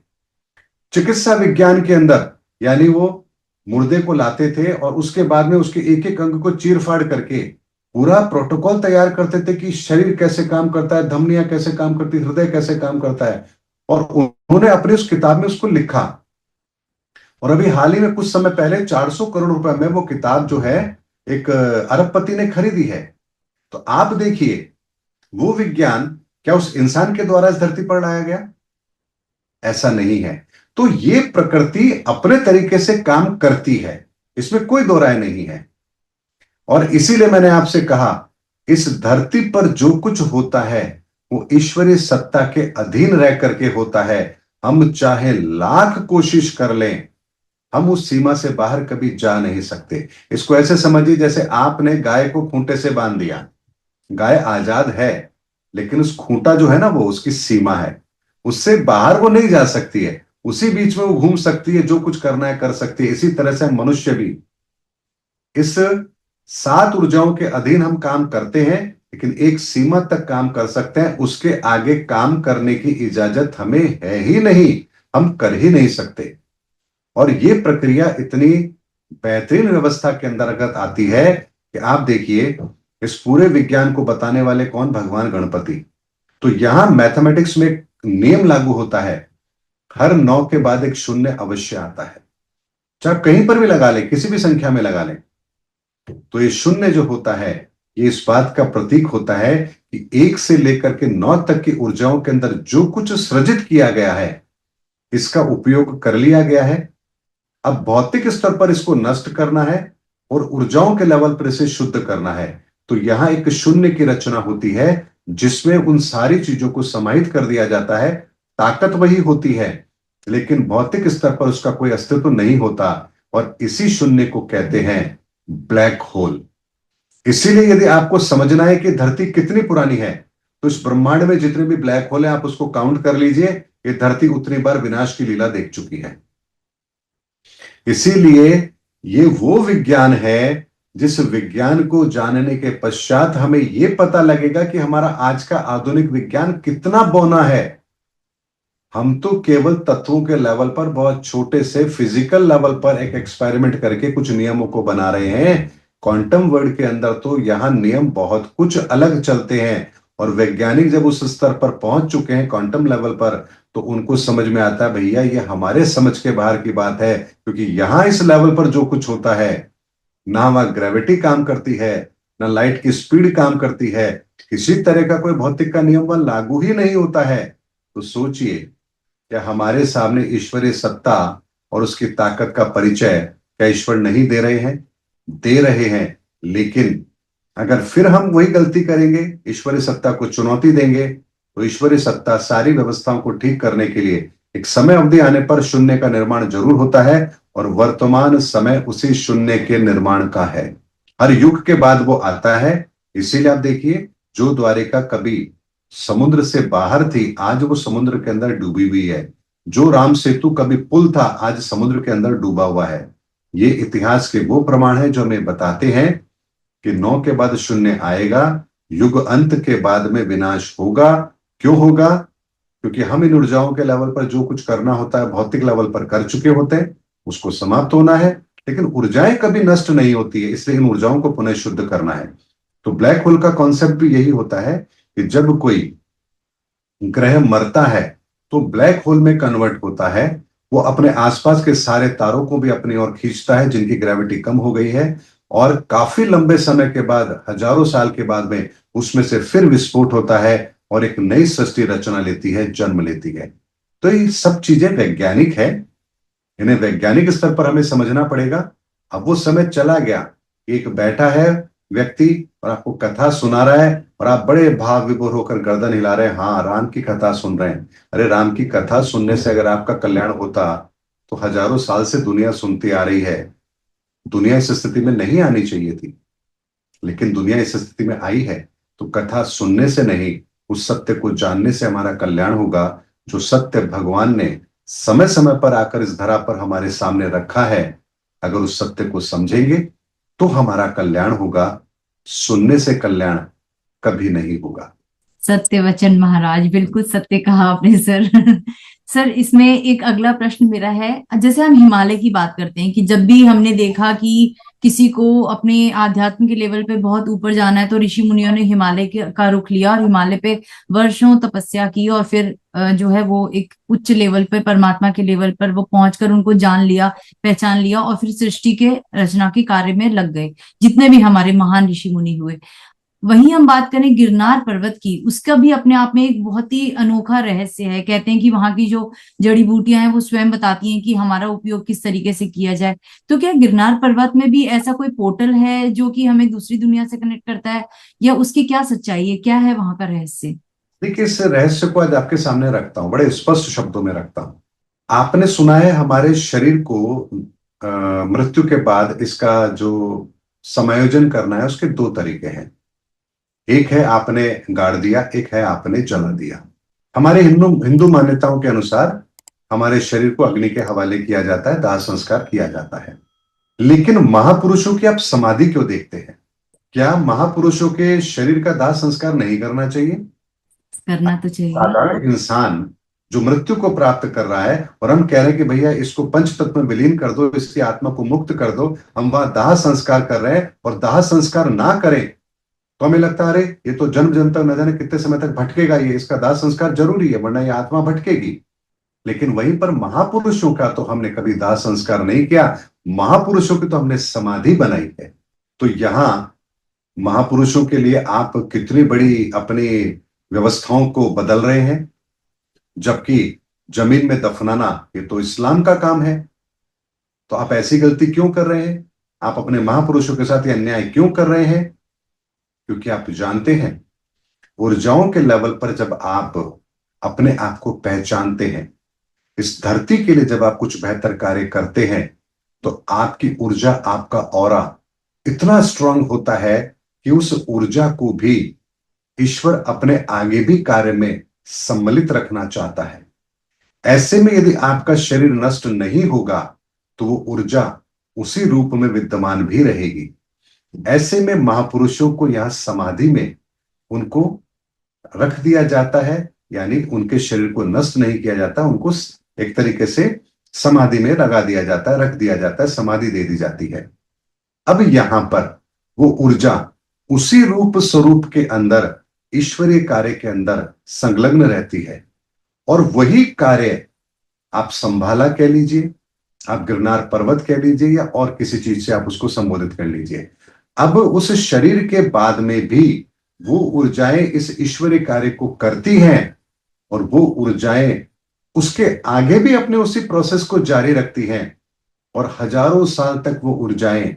चिकित्सा विज्ञान के अंदर यानी वो मुर्दे को लाते थे और उसके बाद में उसके एक एक अंग को चीर फाड़ करके पूरा प्रोटोकॉल तैयार करते थे कि शरीर कैसे काम करता है, धमनियां कैसे काम करती है, हृदय कैसे काम करता है। और उन्होंने अपनी उस किताब में उसको लिखा। और अभी हाल ही में कुछ समय पहले 400 करोड़ रुपए में वो किताब जो है एक अरबपति ने खरीदी है। तो आप देखिए, वो विज्ञान क्या उस इंसान के द्वारा इस धरती पर लाया गया? ऐसा नहीं है। तो ये प्रकृति अपने तरीके से काम करती है, इसमें कोई दो राय नहीं है। और इसीलिए मैंने आपसे कहा, इस धरती पर जो कुछ होता है वो ईश्वरीय सत्ता के अधीन रह करके होता है। हम चाहे लाख कोशिश कर लें, हम उस सीमा से बाहर कभी जा नहीं सकते। इसको ऐसे समझिए जैसे आपने गाय को खूंटे से बांध दिया। गाय आजाद है, लेकिन उस खूंटा जो है ना, वो उसकी सीमा है, उससे बाहर वो नहीं जा सकती है। उसी बीच में वो घूम सकती है, जो कुछ करना है कर सकती है। इसी तरह से मनुष्य भी इस 7 ऊर्जाओं के अधीन हम काम करते हैं, लेकिन एक सीमा तक काम कर सकते हैं। उसके आगे काम करने की इजाजत हमें है ही नहीं, हम कर ही नहीं सकते। और ये प्रक्रिया इतनी बेहतरीन व्यवस्था के अंदर अगर आती है कि आप देखिए, इस पूरे विज्ञान को बताने वाले कौन? भगवान गणपति। तो यहां मैथमेटिक्स में एक नियम लागू होता है, हर 9 के बाद एक शून्य अवश्य आता है। चाहे कहीं पर भी लगा लें, किसी भी संख्या में लगा लें, तो ये शून्य जो होता है ये इस बात का प्रतीक होता है कि 1 से लेकर के 9 तक की ऊर्जाओं के अंदर जो कुछ सृजित किया गया है, इसका उपयोग कर लिया गया है। अब भौतिक स्तर पर इसको नष्ट करना है और ऊर्जाओं के लेवल पर इसे शुद्ध करना है। तो यहां एक शून्य की रचना होती है जिसमें उन सारी चीजों को समाहित कर दिया जाता है। ताकत वही होती है, लेकिन भौतिक स्तर पर उसका कोई अस्तित्व नहीं होता। और इसी शून्य को कहते हैं ब्लैक होल। इसीलिए यदि आपको समझना है कि धरती कितनी पुरानी है, तो इस ब्रह्मांड में जितने भी ब्लैक होल हैं आप उसको काउंट कर लीजिए। ये धरती उतनी बार विनाश की लीला देख चुकी है। इसीलिए ये वो विज्ञान है जिस विज्ञान को जानने के पश्चात हमें यह पता लगेगा कि हमारा आज का आधुनिक विज्ञान कितना बौना है। हम तो केवल तत्वों के लेवल पर, बहुत छोटे से फिजिकल लेवल पर एक एक्सपेरिमेंट करके कुछ नियमों को बना रहे हैं। क्वांटम वर्ल्ड के अंदर तो यहां नियम बहुत कुछ अलग चलते हैं। और वैज्ञानिक जब उस स्तर पर पहुंच चुके हैं क्वांटम लेवल पर, तो उनको समझ में आता है भैया ये हमारे समझ के बाहर की बात है, क्योंकि यहां इस लेवल पर जो कुछ होता है, ना वहां ग्रेविटी काम करती है, ना लाइट की स्पीड काम करती है, किसी तरह का कोई भौतिक का नियम वहां लागू ही नहीं होता है। तो सोचिए, क्या हमारे सामने ईश्वरीय सत्ता और उसकी ताकत का परिचय क्या ईश्वर नहीं दे रहे हैं? दे रहे हैं। लेकिन अगर फिर हम वही गलती करेंगे, ईश्वरीय सत्ता को चुनौती देंगे, तो ईश्वरीय सत्ता सारी व्यवस्थाओं को ठीक करने के लिए एक समय अवधि आने पर शून्य का निर्माण जरूर होता है, और वर्तमान समय उसी शून्य के निर्माण का है। हर युग के बाद वो आता है। इसीलिए आप देखिए, जो द्वारिका कभी समुद्र से बाहर थी, आज वो समुद्र के अंदर डूबी हुई है। जो राम सेतु कभी पुल था, आज समुद्र के अंदर डूबा हुआ है। ये इतिहास के वो प्रमाण हैं जो हमें बताते हैं कि 9 के बाद शून्य आएगा, युग अंत के बाद में विनाश होगा। क्यों होगा? क्योंकि हम इन ऊर्जाओं के लेवल पर जो कुछ करना होता है भौतिक लेवल पर कर चुके होते हैं, उसको समाप्त होना है। लेकिन ऊर्जाएं कभी नष्ट नहीं होती है, इसलिए इन ऊर्जाओं को पुनः शुद्ध करना है। तो ब्लैक होल का कॉन्सेप्ट भी यही होता है कि जब कोई ग्रह मरता है तो ब्लैक होल में कन्वर्ट होता है। वो अपने आसपास के सारे तारों को भी अपनी ओर खींचता है जिनकी ग्रेविटी कम हो गई है, और काफी लंबे समय के बाद, हजारों साल के बाद में उसमें से फिर विस्फोट होता है और एक नई सृष्टि रचना लेती है, जन्म लेती है। तो ये सब चीजें वैज्ञानिक है, इन्हें वैज्ञानिक स्तर पर हमें समझना पड़ेगा। अब वो समय चला गया, एक बैठा है व्यक्ति और आपको कथा सुना रहा है, और आप बड़े भाव विभोर होकर गर्दन हिला रहे हैं, हाँ राम की कथा सुन रहे हैं। अरे राम की कथा सुनने से अगर आपका कल्याण होता तो हजारों साल से दुनिया सुनती आ रही है। दुनिया इस स्थिति में नहीं आनी चाहिए थी, लेकिन दुनिया इस स्थिति में आई है। तो कथा सुनने से नहीं, उस सत्य को जानने से हमारा कल्याण होगा। जो सत्य भगवान ने समय समय पर आकर इस धरा पर हमारे सामने रखा है, अगर उस सत्य को समझेंगे तो हमारा कल्याण होगा। सुनने से कल्याण कभी नहीं होगा। सत्य वचन महाराज, बिल्कुल सत्य कहा आपने सर। सर, इसमें एक अगला प्रश्न मेरा है। जैसे हम हिमालय की बात करते हैं कि जब भी हमने देखा कि किसी को अपने आध्यात्म के लेवल पे बहुत ऊपर जाना है तो ऋषि मुनियों ने हिमालय का रुख लिया और हिमालय पे वर्षों तपस्या की, और फिर जो है वो एक उच्च लेवल पे, परमात्मा के लेवल पर वो पहुंचकर उनको जान लिया, पहचान लिया, और फिर सृष्टि के रचना के कार्य में लग गए, जितने भी हमारे महान ऋषि मुनि हुए। वहीं हम बात करें गिरनार पर्वत की, उसका भी अपने आप में एक बहुत ही अनोखा रहस्य है। कहते हैं कि वहां की जो जड़ी बूटियां हैं वो स्वयं बताती हैं कि हमारा उपयोग किस तरीके से किया जाए। तो क्या गिरनार पर्वत में भी ऐसा कोई पोर्टल है जो कि हमें दूसरी दुनिया से कनेक्ट करता है, या उसकी क्या सच्चाई है, क्या है वहां का रहस्य? देखिए, इस रहस्य को आज आपके सामने रखता हूं, बड़े स्पष्ट शब्दों में रखता हूं। आपने सुना है हमारे शरीर को मृत्यु के बाद इसका जो समायोजन करना है उसके दो तरीके हैं। एक है आपने गाड़ दिया, एक है आपने जला दिया। हमारे हिंदू हिंदू मान्यताओं के अनुसार हमारे शरीर को अग्नि के हवाले किया जाता है, दाह संस्कार किया जाता है। लेकिन महापुरुषों की आप समाधि क्यों देखते हैं? क्या महापुरुषों के शरीर का दाह संस्कार नहीं करना चाहिए? करना तो चाहिए। साधारण इंसान जो मृत्यु को प्राप्त कर रहा है और हम कह रहे हैं कि भैया इसको पंच तत्व में विलीन कर दो, इसकी आत्मा को मुक्त कर दो, हम वहां दाह संस्कार कर रहे हैं, और दाह संस्कार ना करें तो हमें लगता है अरे ये तो जन्म जन्म तक न जाने कितने समय तक भटकेगा, ये इसका दाह संस्कार जरूरी है वरना ये आत्मा भटकेगी। लेकिन वहीं पर महापुरुषों का तो हमने कभी दाह संस्कार नहीं किया, महापुरुषों की तो हमने समाधि बनाई है। तो यहां महापुरुषों के लिए आप कितनी बड़ी अपनी व्यवस्थाओं को बदल रहे हैं, जबकि जमीन में दफनाना ये तो इस्लाम का काम है। तो आप ऐसी गलती क्यों कर रहे हैं? आप अपने महापुरुषों के साथ ये अन्याय क्यों कर रहे हैं? क्योंकि आप जानते हैं, ऊर्जाओं के लेवल पर जब आप अपने आप को पहचानते हैं, इस धरती के लिए जब आप कुछ बेहतर कार्य करते हैं, तो आपकी ऊर्जा, आपका ऑरा इतना स्ट्रांग होता है कि उस ऊर्जा को भी ईश्वर अपने आगे भी कार्य में सम्मिलित रखना चाहता है। ऐसे में यदि आपका शरीर नष्ट नहीं होगा तो वो ऊर्जा उसी रूप में विद्यमान भी रहेगी। ऐसे में महापुरुषों को यहां समाधि में उनको रख दिया जाता है, यानी उनके शरीर को नष्ट नहीं किया जाता, उनको एक तरीके से समाधि में लगा दिया जाता है, रख दिया जाता है, समाधि दे दी जाती है। अब यहां पर वो ऊर्जा उसी रूप स्वरूप के अंदर ईश्वरीय कार्य के अंदर संलग्न रहती है। और वही कार्य आप संभाला कह लीजिए, आप गिरनार पर्वत कह लीजिए, या और किसी चीज से आप उसको संबोधित कर लीजिए, अब उस शरीर के बाद में भी वो ऊर्जाएं इस ईश्वरीय कार्य को करती हैं, और वो ऊर्जाएं उसके आगे भी अपने उसी प्रोसेस को जारी रखती हैं, और हजारों साल तक वो ऊर्जाएं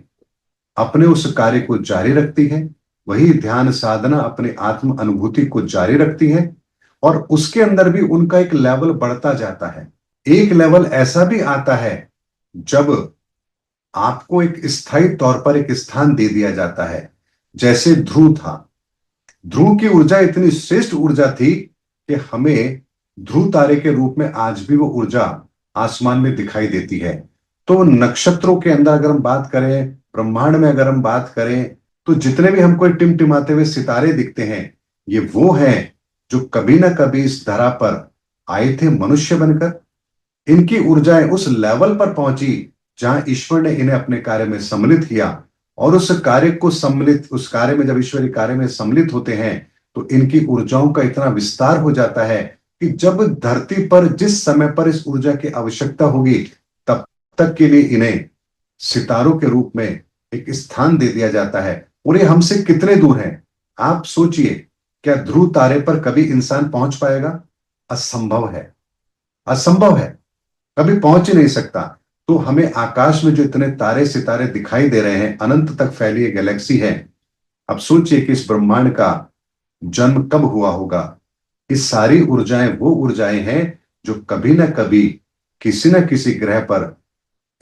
अपने उस कार्य को जारी रखती हैं। वही ध्यान साधना अपने आत्म अनुभूति को जारी रखती है, और उसके अंदर भी उनका एक लेवल बढ़ता जाता है। एक लेवल ऐसा भी आता है जब आपको एक स्थायी तौर पर एक स्थान दे दिया जाता है। जैसे ध्रुव था, ध्रुव की ऊर्जा इतनी श्रेष्ठ ऊर्जा थी कि हमें ध्रुव तारे के रूप में आज भी वो ऊर्जा आसमान में दिखाई देती है। तो नक्षत्रों के अंदर अगर हम बात करें, ब्रह्मांड में अगर हम बात करें, तो जितने भी हमको टिमटिमाते हुए सितारे दिखते हैं, ये वो हैं जो कभी ना कभी इस धरा पर आए थे मनुष्य बनकर। इनकी ऊर्जाएं उस लेवल पर पहुंची जहां ईश्वर ने इन्हें अपने कार्य में सम्मिलित किया, और उस कार्य में जब ईश्वरीय कार्य में सम्मिलित होते हैं, तो इनकी ऊर्जाओं का इतना विस्तार हो जाता है कि जब धरती पर जिस समय पर इस ऊर्जा की आवश्यकता होगी, तब तक के लिए इन्हें सितारों के रूप में एक स्थान दे दिया जाता है। और ये हमसे कितने दूर हैं आप सोचिए। क्या ध्रुव तारे पर कभी इंसान पहुंच पाएगा? असंभव है, असंभव है, कभी पहुंच ही नहीं सकता। तो हमें आकाश में जो इतने तारे सितारे दिखाई दे रहे हैं, अनंत तक फैली ये गैलेक्सी है। अब सोचिए कि इस ब्रह्मांड का जन्म कब हुआ होगा। ये सारी ऊर्जाएं वो ऊर्जाएं हैं जो कभी ना कभी किसी न किसी ग्रह पर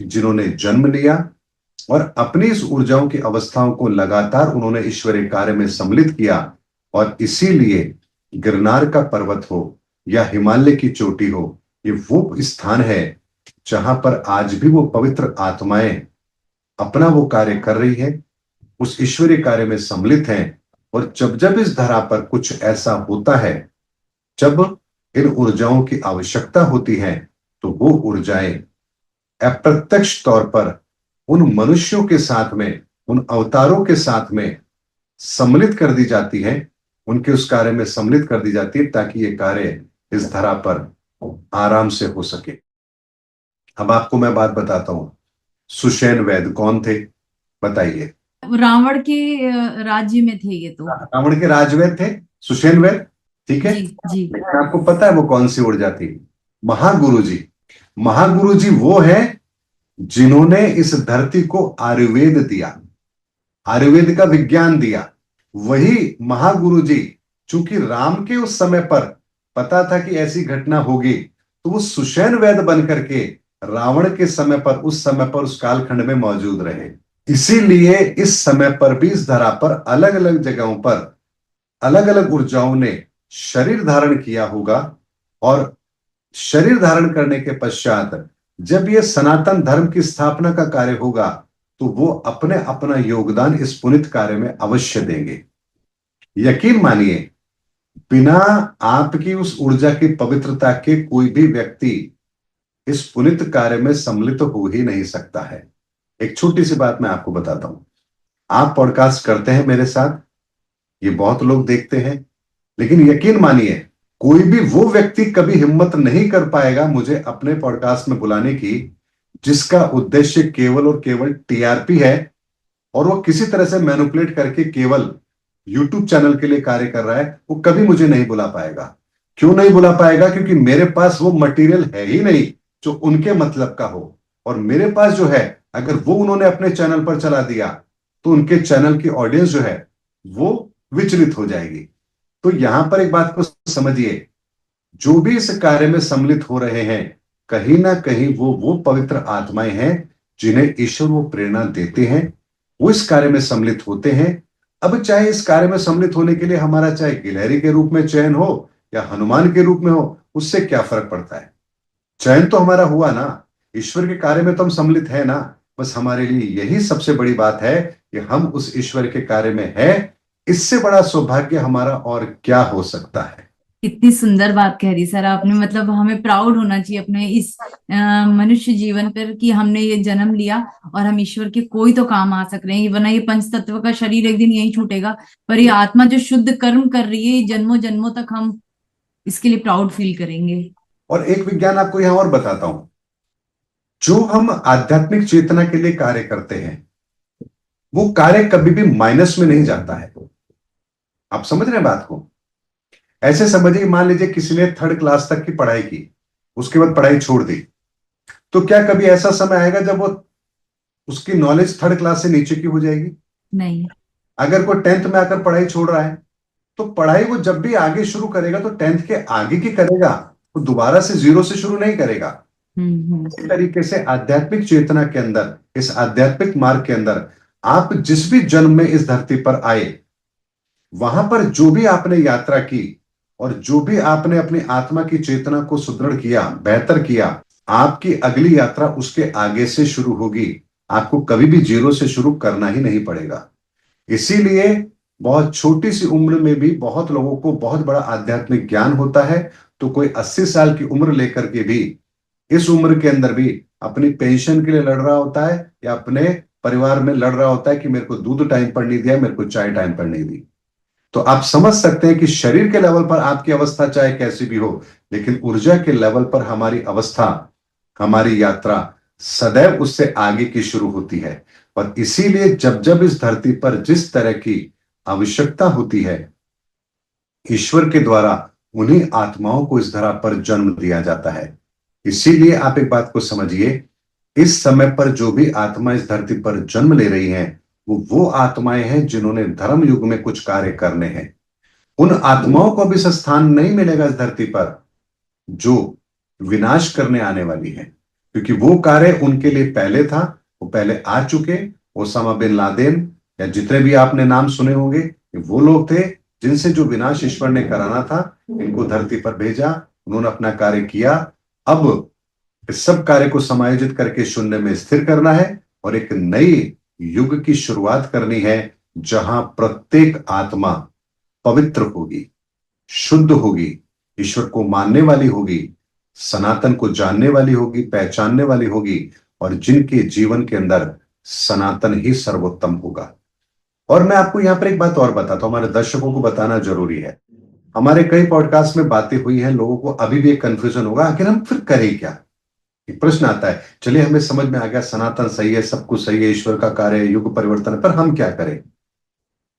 जिन्होंने जन्म लिया, और अपनी इस ऊर्जाओं की अवस्थाओं को लगातार उन्होंने ईश्वरीय कार्य में सम्मिलित किया। और इसीलिए गिरनार का पर्वत हो या हिमालय की चोटी हो, ये वो स्थान है जहां पर आज भी वो पवित्र आत्माएं अपना वो कार्य कर रही है, उस ईश्वरीय कार्य में सम्मिलित हैं। और जब जब इस धरा पर कुछ ऐसा होता है, जब इन ऊर्जाओं की आवश्यकता होती है, तो वो ऊर्जाएं अप्रत्यक्ष तौर पर उन मनुष्यों के साथ में, उन अवतारों के साथ में सम्मिलित कर दी जाती है, उनके उस कार्य में सम्मिलित कर दी जाती है, ताकि ये कार्य इस धरा पर आराम से हो सके। अब आपको मैं बात बताता हूं, सुषेण वैद्य कौन थे बताइए? रावण के राज्य में थे ये तो। रावण के राजवैद्य थे सुषेण वैद्य, ठीक है। जी जी। लेकिन आपको पता है वो कौन सी ऊर्जा थी? महागुरु जी। महागुरु जी वो है जिन्होंने इस धरती को आयुर्वेद दिया, आयुर्वेद का विज्ञान दिया। वही महागुरु जी, चूंकि राम के उस समय पर पता था कि ऐसी घटना होगी, तो वो सुषेण वैद्य बनकर के रावण के समय पर, उस समय पर, उस कालखंड में मौजूद रहे। इसीलिए इस समय पर भी इस धरा पर अलग अलग जगहों पर अलग अलग ऊर्जाओं ने शरीर धारण किया होगा। और शरीर धारण करने के पश्चात जब यह सनातन धर्म की स्थापना का कार्य होगा, तो वो अपने अपना योगदान इस पुनित कार्य में अवश्य देंगे। यकीन मानिए, बिना आपकी उस ऊर्जा की पवित्रता के कोई भी व्यक्ति इस पुनित कार्य में सम्मिलित हो ही नहीं सकता है। एक छोटी सी बात मैं आपको बताता हूं। आप पॉडकास्ट करते हैं मेरे साथ, ये बहुत लोग देखते हैं, लेकिन यकीन मानिए कोई भी वो व्यक्ति कभी हिम्मत नहीं कर पाएगा मुझे अपने पॉडकास्ट में बुलाने की, जिसका उद्देश्य केवल और केवल टीआरपी है, और वो किसी तरह से मैनिपुलेट करके केवल यूट्यूब चैनल के लिए कार्य कर रहा है। वो कभी मुझे नहीं बुला पाएगा। क्यों नहीं बुला पाएगा? क्योंकि मेरे पास वो मटेरियल है ही नहीं जो उनके मतलब का हो। और मेरे पास जो है, अगर वो उन्होंने अपने चैनल पर चला दिया, तो उनके चैनल की ऑडियंस जो है वो विचलित हो जाएगी। तो यहां पर एक बात को समझिए, जो भी इस कार्य में सम्मिलित हो रहे हैं, कहीं ना कहीं वो पवित्र आत्माएं हैं जिन्हें ईश्वर वो प्रेरणा देते हैं, वो इस कार्य में सम्मिलित होते हैं। अब चाहे इस कार्य में सम्मिलित होने के लिए हमारा चाहे गिलहरी के रूप में चयन हो या हनुमान के रूप में हो, उससे क्या फर्क पड़ता है? चयन तो हमारा हुआ ना, ईश्वर के कार्य में तो हम सम्मिलित है ना। बस हमारे लिए यही सबसे बड़ी बात है कि हम उस ईश्वर के कार्य में है। इससे बड़ा सौभाग्य हमारा और क्या हो सकता है? कितनी सुंदर बात कह दी सर आपने। मतलब हमें प्राउड होना चाहिए अपने इस मनुष्य जीवन पर कि हमने ये जन्म लिया और हम ईश्वर के कोई तो काम आ सक रहे हैं, वरना ये पंच तत्व का शरीर एक दिन यही छूटेगा। पर ये आत्मा जो शुद्ध कर्म कर रही है, ये जन्मों जन्मों तक हम इसके लिए प्राउड फील करेंगे। और एक विज्ञान आपको यहां और बताता हूं। जो हम आध्यात्मिक चेतना के लिए कार्य करते हैं, वो कार्य कभी भी माइनस में नहीं जाता है। आप समझ रहे हैं बात को? ऐसे समझिए, मान लीजिए किसी ने थर्ड क्लास तक की पढ़ाई की, उसके बाद पढ़ाई छोड़ दी, तो क्या कभी ऐसा समय आएगा जब वो उसकी नॉलेज थर्ड क्लास से नीचे की हो जाएगी? नहीं। अगर कोई टेंथ में आकर पढ़ाई छोड़ रहा है, तो पढ़ाई वो जब भी आगे शुरू करेगा तो टेंथ के आगे की करेगा, वो दोबारा से जीरो से शुरू नहीं करेगा। इस तरीके से आध्यात्मिक चेतना के अंदर, इस आध्यात्मिक मार्ग के अंदर, आप जिस भी जन्म में इस धरती पर आए, वहां पर जो भी आपने यात्रा की और जो भी आपने अपनी आत्मा की चेतना को सुदृढ़ किया, बेहतर किया, आपकी अगली यात्रा उसके आगे से शुरू होगी। आपको कभी भी जीरो से शुरू करना ही नहीं पड़ेगा। इसीलिए बहुत छोटी सी उम्र में भी बहुत लोगों को बहुत बड़ा आध्यात्मिक ज्ञान होता है। तो कोई 80 साल की उम्र लेकर के भी, इस उम्र के अंदर भी अपनी पेंशन के लिए लड़ रहा होता है, या अपने परिवार में लड़ रहा होता है कि मेरे को दूध टाइम पर नहीं दिया, मेरे को चाय टाइम पर नहीं दी। तो आप समझ सकते हैं कि शरीर के लेवल पर आपकी अवस्था चाहे कैसी भी हो, लेकिन ऊर्जा के लेवल पर हमारी अवस्था, हमारी यात्रा सदैव उससे आगे की शुरू होती है। और इसीलिए जब जब इस धरती पर जिस तरह की आवश्यकता होती है, ईश्वर के द्वारा उन्हीं आत्माओं को इस धरा पर जन्म दिया जाता है। इसीलिए आप एक बात को समझिए, इस समय पर जो भी आत्मा इस धरती पर जन्म ले रही हैं, वो आत्माएं हैं जिन्होंने धर्म युग में कुछ कार्य करने हैं। उन आत्माओं को भी स्थान नहीं मिलेगा इस धरती पर जो विनाश करने आने वाली है, क्योंकि वो कार्य उनके लिए पहले था, वो पहले आ चुके। ओसामा बिन लादेन या जितने भी आपने नाम सुने होंगे, वो लोग थे जिनसे जो विनाश ईश्वर ने कराना था, इनको धरती पर भेजा, उन्होंने अपना कार्य किया। अब इस सब कार्य को समायोजित करके शून्य में स्थिर करना है और एक नई युग की शुरुआत करनी है, जहां प्रत्येक आत्मा पवित्र होगी, शुद्ध होगी, ईश्वर को मानने वाली होगी, सनातन को जानने वाली होगी, पहचानने वाली होगी, और जिनके जीवन के अंदर सनातन ही सर्वोत्तम होगा। और मैं आपको यहां पर एक बात और बताता हूं, हमारे दर्शकों को बताना जरूरी है। हमारे कई पॉडकास्ट में बातें हुई हैं, लोगों को अभी भी एक कंफ्यूजन होगा, आखिर हम फिर करें क्या? एक प्रश्न आता है, चलिए हमें समझ में आ गया सनातन सही है, सब कुछ सही है, ईश्वर का कार्य है, युग परिवर्तन है, पर हम क्या करें?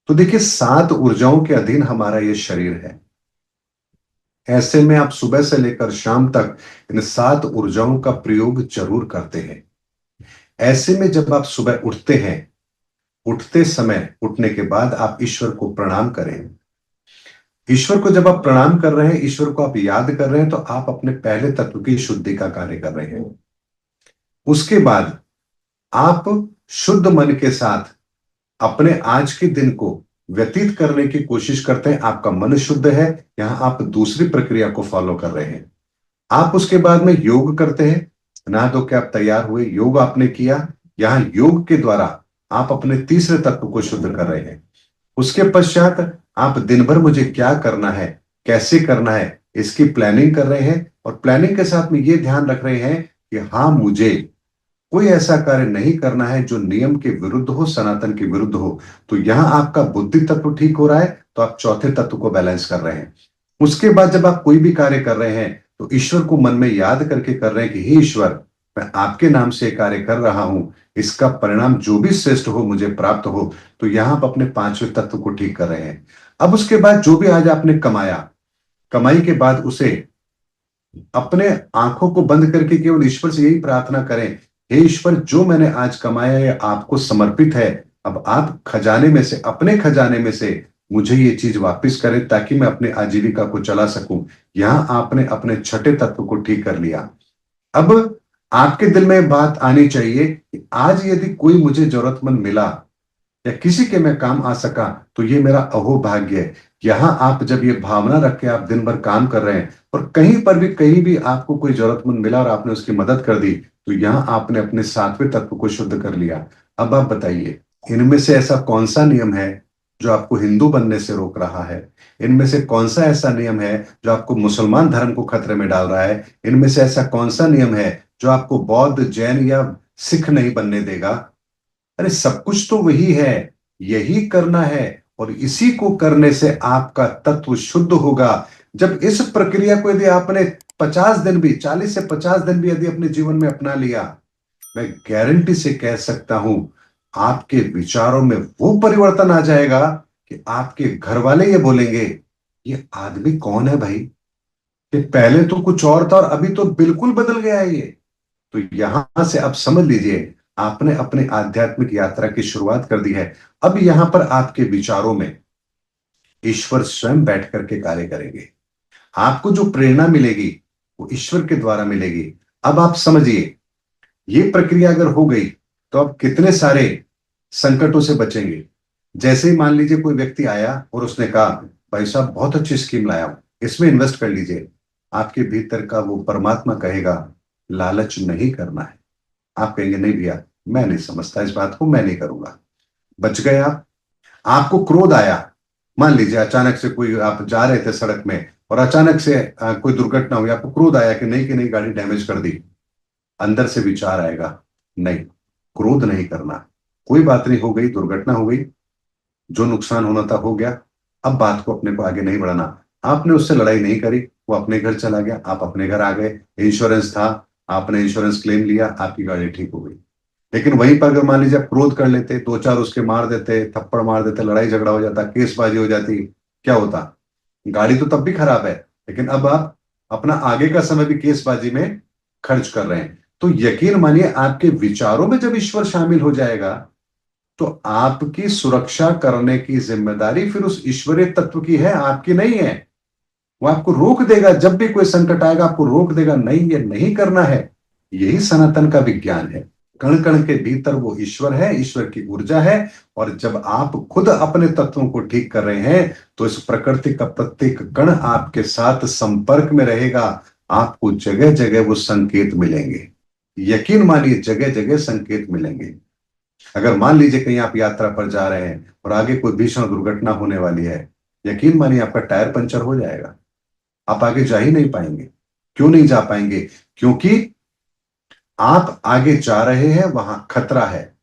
तो देखिए, 7 ऊर्जाओं के अधीन हमारा ये शरीर है। ऐसे में आप सुबह से लेकर शाम तक इन 7 ऊर्जाओं का प्रयोग जरूर करते हैं। ऐसे में जब आप सुबह उठते हैं, उठते समय, उठने के बाद आप ईश्वर को प्रणाम करें। ईश्वर को जब आप प्रणाम कर रहे हैं, ईश्वर को आप याद कर रहे हैं, तो आप अपने पहले तत्व की शुद्धि का कार्य कर रहे हैं। उसके बाद आप शुद्ध मन के साथ अपने आज के दिन को व्यतीत करने की कोशिश करते हैं। आपका मन शुद्ध है, यहां आप दूसरी प्रक्रिया को फॉलो कर रहे हैं। आप उसके बाद में योग करते हैं, नहा धो के आप तैयार हुए, योग आपने किया। यहां योग के द्वारा आप अपने तीसरे तत्व को शुद्ध कर रहे हैं। उसके पश्चात आप दिन भर मुझे क्या करना है, कैसे करना है, इसकी प्लानिंग कर रहे हैं। और प्लानिंग के साथ में ये ध्यान रख रहे हैं कि हाँ, मुझे कोई ऐसा कार्य नहीं करना है जो नियम के विरुद्ध हो, सनातन के विरुद्ध हो। तो यहां आपका बुद्धि तत्व ठीक हो रहा है, तो आप चौथे तत्व को बैलेंस कर रहे हैं। उसके बाद जब आप कोई भी कार्य कर रहे हैं, तो ईश्वर को मन में याद करके कर रहे हैं कि हे ईश्वर, मैं आपके नाम से कार्य कर रहा हूं, इसका परिणाम जो भी श्रेष्ठ हो मुझे प्राप्त हो। तो यहां आप अपने पांचवें तत्व को ठीक कर रहे हैं। अब उसके बाद जो भी आज आपने कमाया, कमाई के बाद उसे अपने आंखों को बंद करके केवल ईश्वर से यही प्रार्थना करें, हे ईश्वर, जो मैंने आज कमाया है आपको समर्पित है। अब आप खजाने में से, अपने खजाने में से मुझे ये चीज वापस करें, ताकि मैं अपने आजीविका को चला सकूं। यहां आपने अपने छठे तत्व को ठीक कर लिया। अब आपके दिल में बात आनी चाहिए कि आज यदि कोई मुझे जरूरतमंद मिला या किसी के मैं काम आ सका, तो ये मेरा अहोभाग्य है। यहां आप जब ये भावना रख के आप दिन भर काम कर रहे हैं, और कहीं पर भी, कहीं भी आपको कोई जरूरतमंद मिला और आपने उसकी मदद कर दी, तो यहां आपने अपने सातवें तत्व को शुद्ध कर लिया। अब आप बताइए, इनमें से ऐसा कौन सा नियम है जो आपको हिंदू बनने से रोक रहा है? इनमें से कौन सा ऐसा नियम है जो आपको मुसलमान धर्म को खतरे में डाल रहा है? इनमें से ऐसा कौन सा नियम है जो आपको बौद्ध, जैन या सिख नहीं बनने देगा? अरे सब कुछ तो वही है, यही करना है, और इसी को करने से आपका तत्व शुद्ध होगा। जब इस प्रक्रिया को यदि आपने 50 दिन भी, 40 से 50 दिन भी यदि अपने जीवन में अपना लिया, मैं गारंटी से कह सकता हूं आपके विचारों में वो परिवर्तन आ जाएगा कि आपके घर वाले ये बोलेंगे, ये आदमी कौन है भाई, कि पहले तो कुछ और था और अभी तो बिल्कुल बदल गया है ये। तो यहां से अब समझ लीजिए, आपने अपने आध्यात्मिक यात्रा की शुरुआत कर दी है। अब यहां पर आपके विचारों में ईश्वर स्वयं बैठ करके कार्य करेंगे। आपको जो प्रेरणा मिलेगी वो ईश्वर के द्वारा मिलेगी। अब आप समझिए, ये प्रक्रिया अगर हो गई तो आप कितने सारे संकटों से बचेंगे। जैसे ही मान लीजिए कोई व्यक्ति आया और उसने कहा, भाई साहब बहुत अच्छी स्कीम लाया हूं, इसमें इन्वेस्ट कर लीजिए, आपके भीतर का वो परमात्मा कहेगा, लालच नहीं करना है। आप कहेंगे, नहीं भैया मैं नहीं समझता इस बात को, मैं नहीं करूंगा। बच गए आप। आपको क्रोध आया, मान लीजिए अचानक से कोई, आप जा रहे थे सड़क में और अचानक से कोई दुर्घटना हुई, आपको क्रोध आया कि नहीं गाड़ी डैमेज कर दी। अंदर से विचार आएगा, नहीं, क्रोध नहीं करना, कोई बात नहीं, हो गई दुर्घटना, हो गई, जो नुकसान होना था हो गया, अब बात को अपने को आगे नहीं बढ़ाना। आपने उससे लड़ाई नहीं करी, वो अपने घर चला गया, आप अपने घर आ गए, इंश्योरेंस था, आपने इंश्योरेंस क्लेम लिया, आपकी गाड़ी ठीक हो गई। लेकिन वहीं पर अगर मान लीजिए आप क्रोध कर लेते, दो चार उसके मार देते, थप्पड़ मार देते, लड़ाई झगड़ा हो जाता, केसबाजी हो जाती, क्या होता? गाड़ी तो तब भी खराब है, लेकिन अब आप अपना आगे का समय भी केसबाजी में खर्च कर रहे हैं। तो यकीन मानिए, आपके विचारों में जब ईश्वर शामिल हो जाएगा तो आपकी सुरक्षा करने की जिम्मेदारी फिर उस ईश्वरीय तत्व की है, आपकी नहीं है। वो आपको रोक देगा, जब भी कोई संकट आएगा आपको रोक देगा, नहीं ये नहीं करना है। यही सनातन का विज्ञान है। कण कण के भीतर वो ईश्वर है, ईश्वर की ऊर्जा है। और जब आप खुद अपने तत्वों को ठीक कर रहे हैं तो इस प्रकृति का प्रत्येक कण आपके साथ संपर्क में रहेगा। आपको जगह जगह वो संकेत मिलेंगे, यकीन मानिए जगह जगह संकेत मिलेंगे। अगर मान लीजिए कहीं आप यात्रा पर जा रहे हैं और आगे कोई भीषण दुर्घटना होने वाली है, यकीन मानिए आपका टायर पंचर हो जाएगा, आप आगे जा ही नहीं पाएंगे। क्यों नहीं जा पाएंगे? क्योंकि आप आगे जा रहे हैं, वहां खतरा है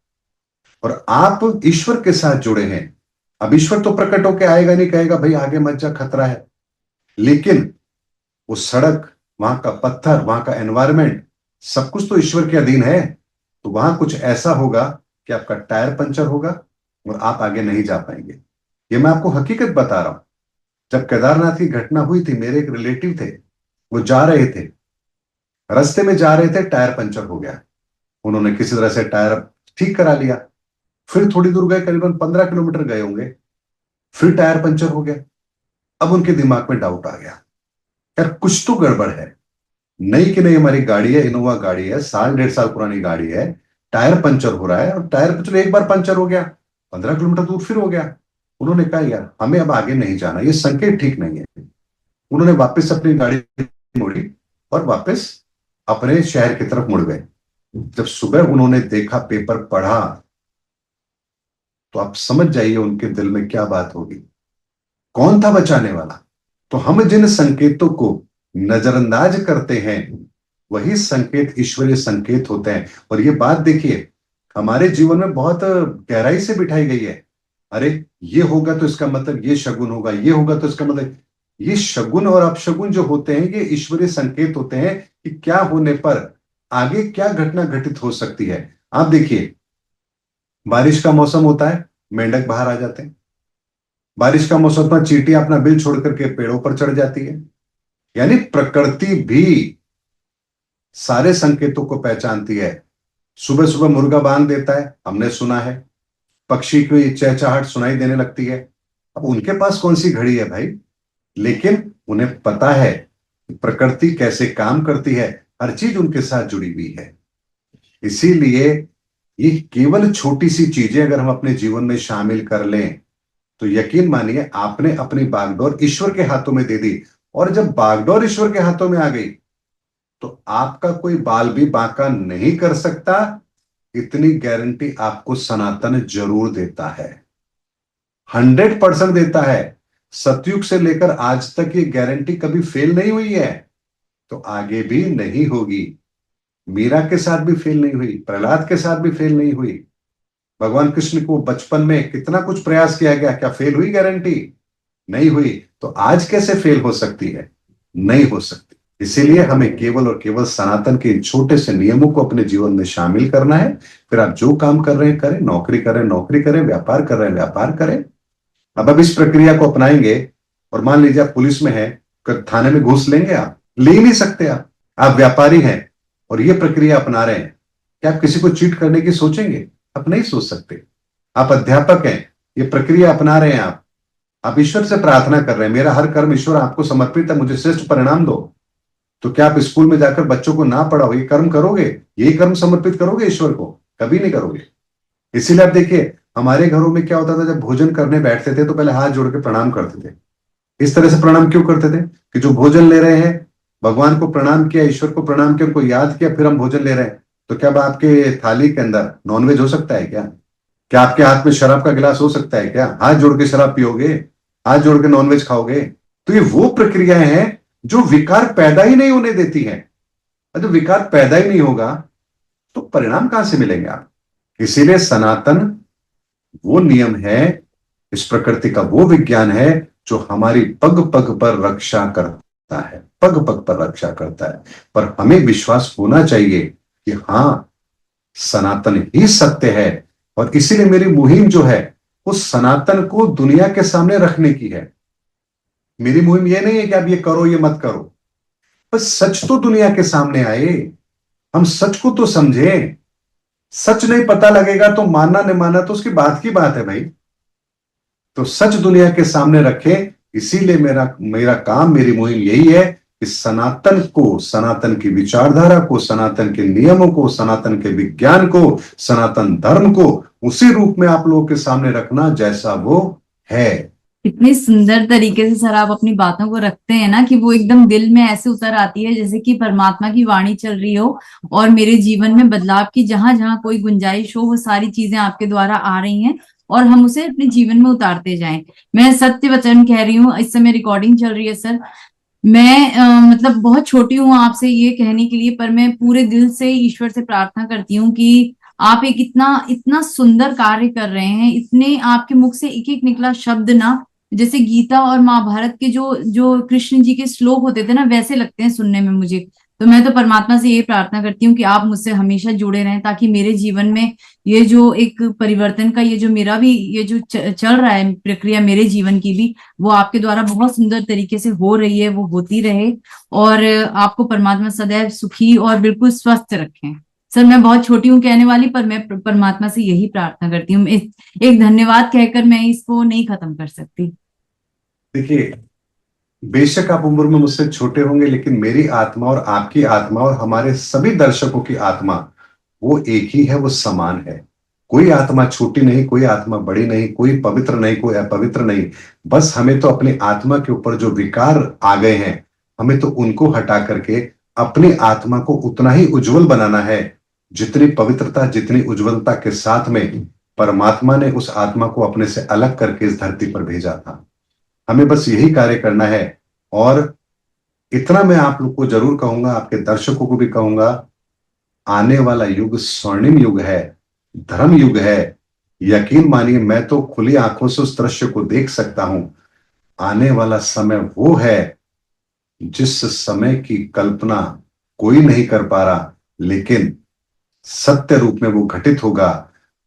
और आप ईश्वर के साथ जुड़े हैं। अब ईश्वर तो प्रकट होकर आएगा नहीं, कहेगा भाई आगे मत जा, खतरा है। लेकिन वो सड़क, वहां का पत्थर, वहां का एनवायरमेंट, सब कुछ तो ईश्वर के अधीन है। तो वहां कुछ ऐसा होगा कि आपका टायर पंचर होगा और आप आगे नहीं जा पाएंगे। ये मैं आपको हकीकत बता रहा हूं। जब केदारनाथ की घटना हुई थी, मेरे एक रिलेटिव थे, वो जा रहे थे, रास्ते में जा रहे थे, टायर पंचर हो गया। उन्होंने किसी तरह से टायर ठीक करा लिया। फिर थोड़ी दूर गए, करीबन 15 किलोमीटर गए होंगे, फिर टायर पंचर हो गया। अब उनके दिमाग में डाउट आ गया, यार कुछ तो गड़बड़ है। नई की नई हमारी गाड़ी है, इनोवा गाड़ी है, साल डेढ़ साल पुरानी गाड़ी है, टायर पंचर हो रहा है, और टायर पंचर एक बार पंचर हो गया, 15 किलोमीटर दूर फिर हो गया। उन्होंने कहा यार हमें अब आगे नहीं जाना, ये संकेत ठीक नहीं है। उन्होंने वापस अपनी गाड़ी मोड़ी और वापस अपने शहर की तरफ मुड़ गए। जब सुबह उन्होंने देखा, पेपर पढ़ा, तो आप समझ जाइए उनके दिल में क्या बात होगी। कौन था बचाने वाला? तो हम जिन संकेतों को नजरअंदाज करते हैं, वही संकेत ईश्वरीय संकेत होते हैं। और ये बात देखिए, हमारे जीवन में बहुत गहराई से बिठाई गई है। अरे ये होगा तो इसका मतलब ये शगुन होगा, ये होगा तो इसका मतलब, ये शगुन और अपशगुन जो होते हैं ये ईश्वरीय संकेत होते हैं कि क्या होने पर आगे क्या घटना घटित हो सकती है। आप देखिए, बारिश का मौसम होता है, मेंढक बाहर आ जाते हैं। बारिश का मौसम होता है, चींटियां अपना बिल छोड़ करके पेड़ों पर चढ़ जाती है। यानी प्रकृति भी सारे संकेतों को पहचानती है। सुबह सुबह मुर्गा बांग देता है, हमने सुना है। पक्षी की चहचहाहट सुनाई देने लगती है। अब उनके पास कौन सी घड़ी है भाई? लेकिन उन्हें पता है कि प्रकृति कैसे काम करती है, हर चीज उनके साथ जुड़ी हुई है। इसीलिए ये केवल छोटी सी चीजें अगर हम अपने जीवन में शामिल कर लें तो यकीन मानिए आपने अपनी बागडोर ईश्वर के हाथों में दे दी। और जब बागडोर ईश्वर के हाथों में आ गई तो आपका कोई बाल भी बांका नहीं कर सकता। इतनी गारंटी आपको सनातन जरूर देता है। 100% देता है। सतयुग से लेकर आज तक ये गारंटी कभी फेल नहीं हुई है, तो आगे भी नहीं होगी। मीरा के साथ भी फेल नहीं हुई, प्रहलाद के साथ भी फेल नहीं हुई। भगवान कृष्ण को बचपन में कितना कुछ प्रयास किया गया, क्या फेल हुई गारंटी? नहीं हुई। तो आज कैसे फेल हो सकती है? नहीं हो सकती। इसीलिए हमें केवल और केवल सनातन के इन छोटे से नियमों को अपने जीवन में शामिल करना है। फिर आप जो काम कर रहे हैं करें, नौकरी करें नौकरी करें, व्यापार कर रहे हैं व्यापार करें। अब इस प्रक्रिया को अपनाएंगे और मान लीजिए आप पुलिस में हैं, थाने में घूस लेंगे? आप ले ही नहीं सकते। आप व्यापारी हैं और ये प्रक्रिया अपना रहे हैं, क्या आप किसी को चीट करने की सोचेंगे? आप नहीं सोच सकते। आप अध्यापक हैं, ये प्रक्रिया अपना रहे हैं। आप ईश्वर से प्रार्थना कर रहे हैं, मेरा हर कर्म ईश्वर आपको समर्पित है, मुझे श्रेष्ठ परिणाम दो। तो क्या आप स्कूल में जाकर बच्चों को ना पढ़ाओ, ये कर्म करोगे? यही कर्म समर्पित करोगे ईश्वर को? कभी नहीं करोगे। इसीलिए आप देखिए, हमारे घरों में क्या होता था, जब भोजन करने बैठते थे तो पहले हाथ जोड़ के प्रणाम करते थे। इस तरह से प्रणाम क्यों करते थे? कि जो भोजन ले रहे हैं, भगवान को प्रणाम किया, ईश्वर को प्रणाम किया, उनको याद किया, फिर हम भोजन ले रहे हैं। तो क्या आपके थाली के अंदर नॉनवेज हो सकता है क्या? क्या आपके हाथ में शराब का गिलास हो सकता है क्या? हाथ जोड़ के शराब पियोगे? हाथ जोड़ के नॉनवेज खाओगे? तो ये वो प्रक्रियाएं हैं जो विकार पैदा ही नहीं होने देती हैं। तो विकार पैदा ही नहीं होगा तो परिणाम कहां से मिलेंगे आप? इसीलिए सनातन वो नियम है, इस प्रकृति का वो विज्ञान है जो हमारी पग पग पर रक्षा करता है, पग पग पर रक्षा करता है। पर हमें विश्वास होना चाहिए कि हां, सनातन ही सत्य है। और इसीलिए मेरी मुहिम जो है वो सनातन को दुनिया के सामने रखने की है। मेरी मुहिम ये नहीं है कि आप ये करो ये मत करो, बस सच तो दुनिया के सामने आए, हम सच को तो समझें। सच नहीं पता लगेगा तो मानना नहीं मानना तो उसकी बात की बात है भाई। तो सच दुनिया के सामने रखे। इसीलिए मेरा मेरा काम, मेरी मुहिम यही है कि सनातन को, सनातन की विचारधारा को, सनातन के नियमों को, सनातन के विज्ञान को, सनातन धर्म को उसी रूप में आप लोगों के सामने रखना जैसा वो है। इतनी सुंदर तरीके से सर आप अपनी बातों को रखते हैं ना कि वो एकदम दिल में ऐसे उतर आती है जैसे कि परमात्मा की वाणी चल रही हो और मेरे जीवन में बदलाव की जहां जहां कोई गुंजाइश हो वो सारी चीजें आपके द्वारा आ रही हैं और हम उसे अपने जीवन में उतारते जाएं। मैं सत्य वचन कह रही हूँ, इस समय रिकॉर्डिंग चल रही है सर। मैं मतलब बहुत छोटी हूँ आपसे ये कहने के लिए, पर मैं पूरे दिल से ईश्वर से प्रार्थना करती हूँ कि आप एक इतना इतना सुंदर कार्य कर रहे हैं। इतने आपके मुख से एक एक निकला शब्द ना जैसे गीता और महाभारत के जो जो कृष्ण जी के श्लोक होते थे ना वैसे लगते हैं सुनने में मुझे। तो मैं तो परमात्मा से ये प्रार्थना करती हूँ कि आप मुझसे हमेशा जुड़े रहें ताकि मेरे जीवन में ये जो एक परिवर्तन का ये जो मेरा भी ये जो चल रहा है प्रक्रिया मेरे जीवन की भी, वो आपके द्वारा बहुत सुंदर तरीके से हो रही है, वो होती रहे। और आपको परमात्मा सदैव सुखी और बिल्कुल स्वस्थ रखें। सर मैं बहुत छोटी हूँ कहने वाली, पर मैं परमात्मा से यही प्रार्थना करती हूँ। एक धन्यवाद कहकर मैं इसको नहीं खत्म कर सकती। देखिए, बेशक आप उम्र में मुझसे छोटे होंगे, लेकिन मेरी आत्मा और आपकी आत्मा और हमारे सभी दर्शकों की आत्मा वो एक ही है, वो समान है। कोई आत्मा छोटी नहीं, कोई आत्मा बड़ी नहीं, कोई पवित्र नहीं, कोई अपवित्र नहीं। बस हमें तो अपनी आत्मा के ऊपर जो विकार आ गए हैं, हमें तो उनको हटा करके अपनी आत्मा को उतना ही उज्जवल बनाना है जितनी पवित्रता, जितनी उज्जवलता के साथ में परमात्मा ने उस आत्मा को अपने से अलग करके इस धरती पर भेजा था। हमें बस यही कार्य करना है। और इतना मैं आप लोग को जरूर कहूंगा, आपके दर्शकों को भी कहूंगा, आने वाला युग स्वर्णिम युग है, धर्म युग है। यकीन मानिए, मैं तो खुली आंखों से उस दृश्य को देख सकता हूं। आने वाला समय वो है जिस समय की कल्पना कोई नहीं कर पा रहा, लेकिन सत्य रूप में वो घटित होगा।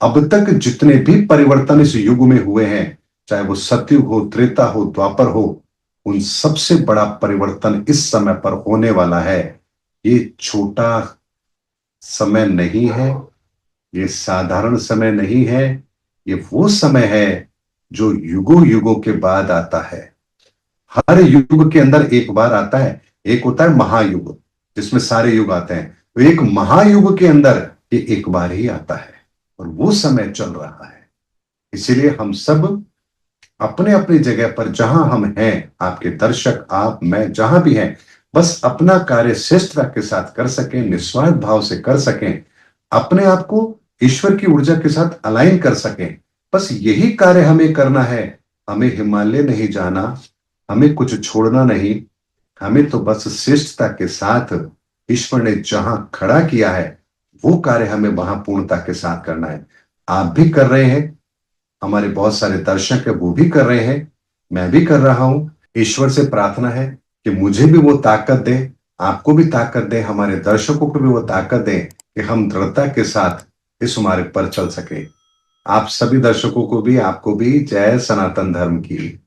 अब तक जितने भी परिवर्तन इस युग में हुए हैं, चाहे वो सतयुग हो, त्रेता हो, द्वापर हो, उन सबसे बड़ा परिवर्तन इस समय पर होने वाला है। ये छोटा समय नहीं है, ये साधारण समय नहीं है, ये वो समय है जो युगों युगों के बाद आता है। हर युग के अंदर एक बार आता है। एक होता है महायुग जिसमें सारे युग आते हैं, तो एक महायुग के अंदर ये एक बार ही आता है और वो समय चल रहा है। इसीलिए हम सब अपने अपनी जगह पर जहां हम हैं, आपके दर्शक, आप, मैं, जहां भी हैं, बस अपना कार्य श्रेष्ठता के साथ कर सकें, निस्वार्थ भाव से कर सकें, अपने आप को ईश्वर की ऊर्जा के साथ अलाइन कर सकें, बस यही कार्य हमें करना है। हमें हिमालय नहीं जाना, हमें कुछ छोड़ना नहीं। हमें तो बस शिष्टता के साथ ईश्वर ने जहां खड़ा किया है वो कार्य हमें वहां पूर्णता के साथ करना है। आप भी कर रहे हैं, हमारे बहुत सारे दर्शक है वो भी कर रहे हैं, मैं भी कर रहा हूं। ईश्वर से प्रार्थना है कि मुझे भी वो ताकत दे, आपको भी ताकत दे, हमारे दर्शकों को भी वो ताकत दे कि हम दृढ़ता के साथ इस मार्ग पर चल सके। आप सभी दर्शकों को भी, आपको भी जय सनातन धर्म की।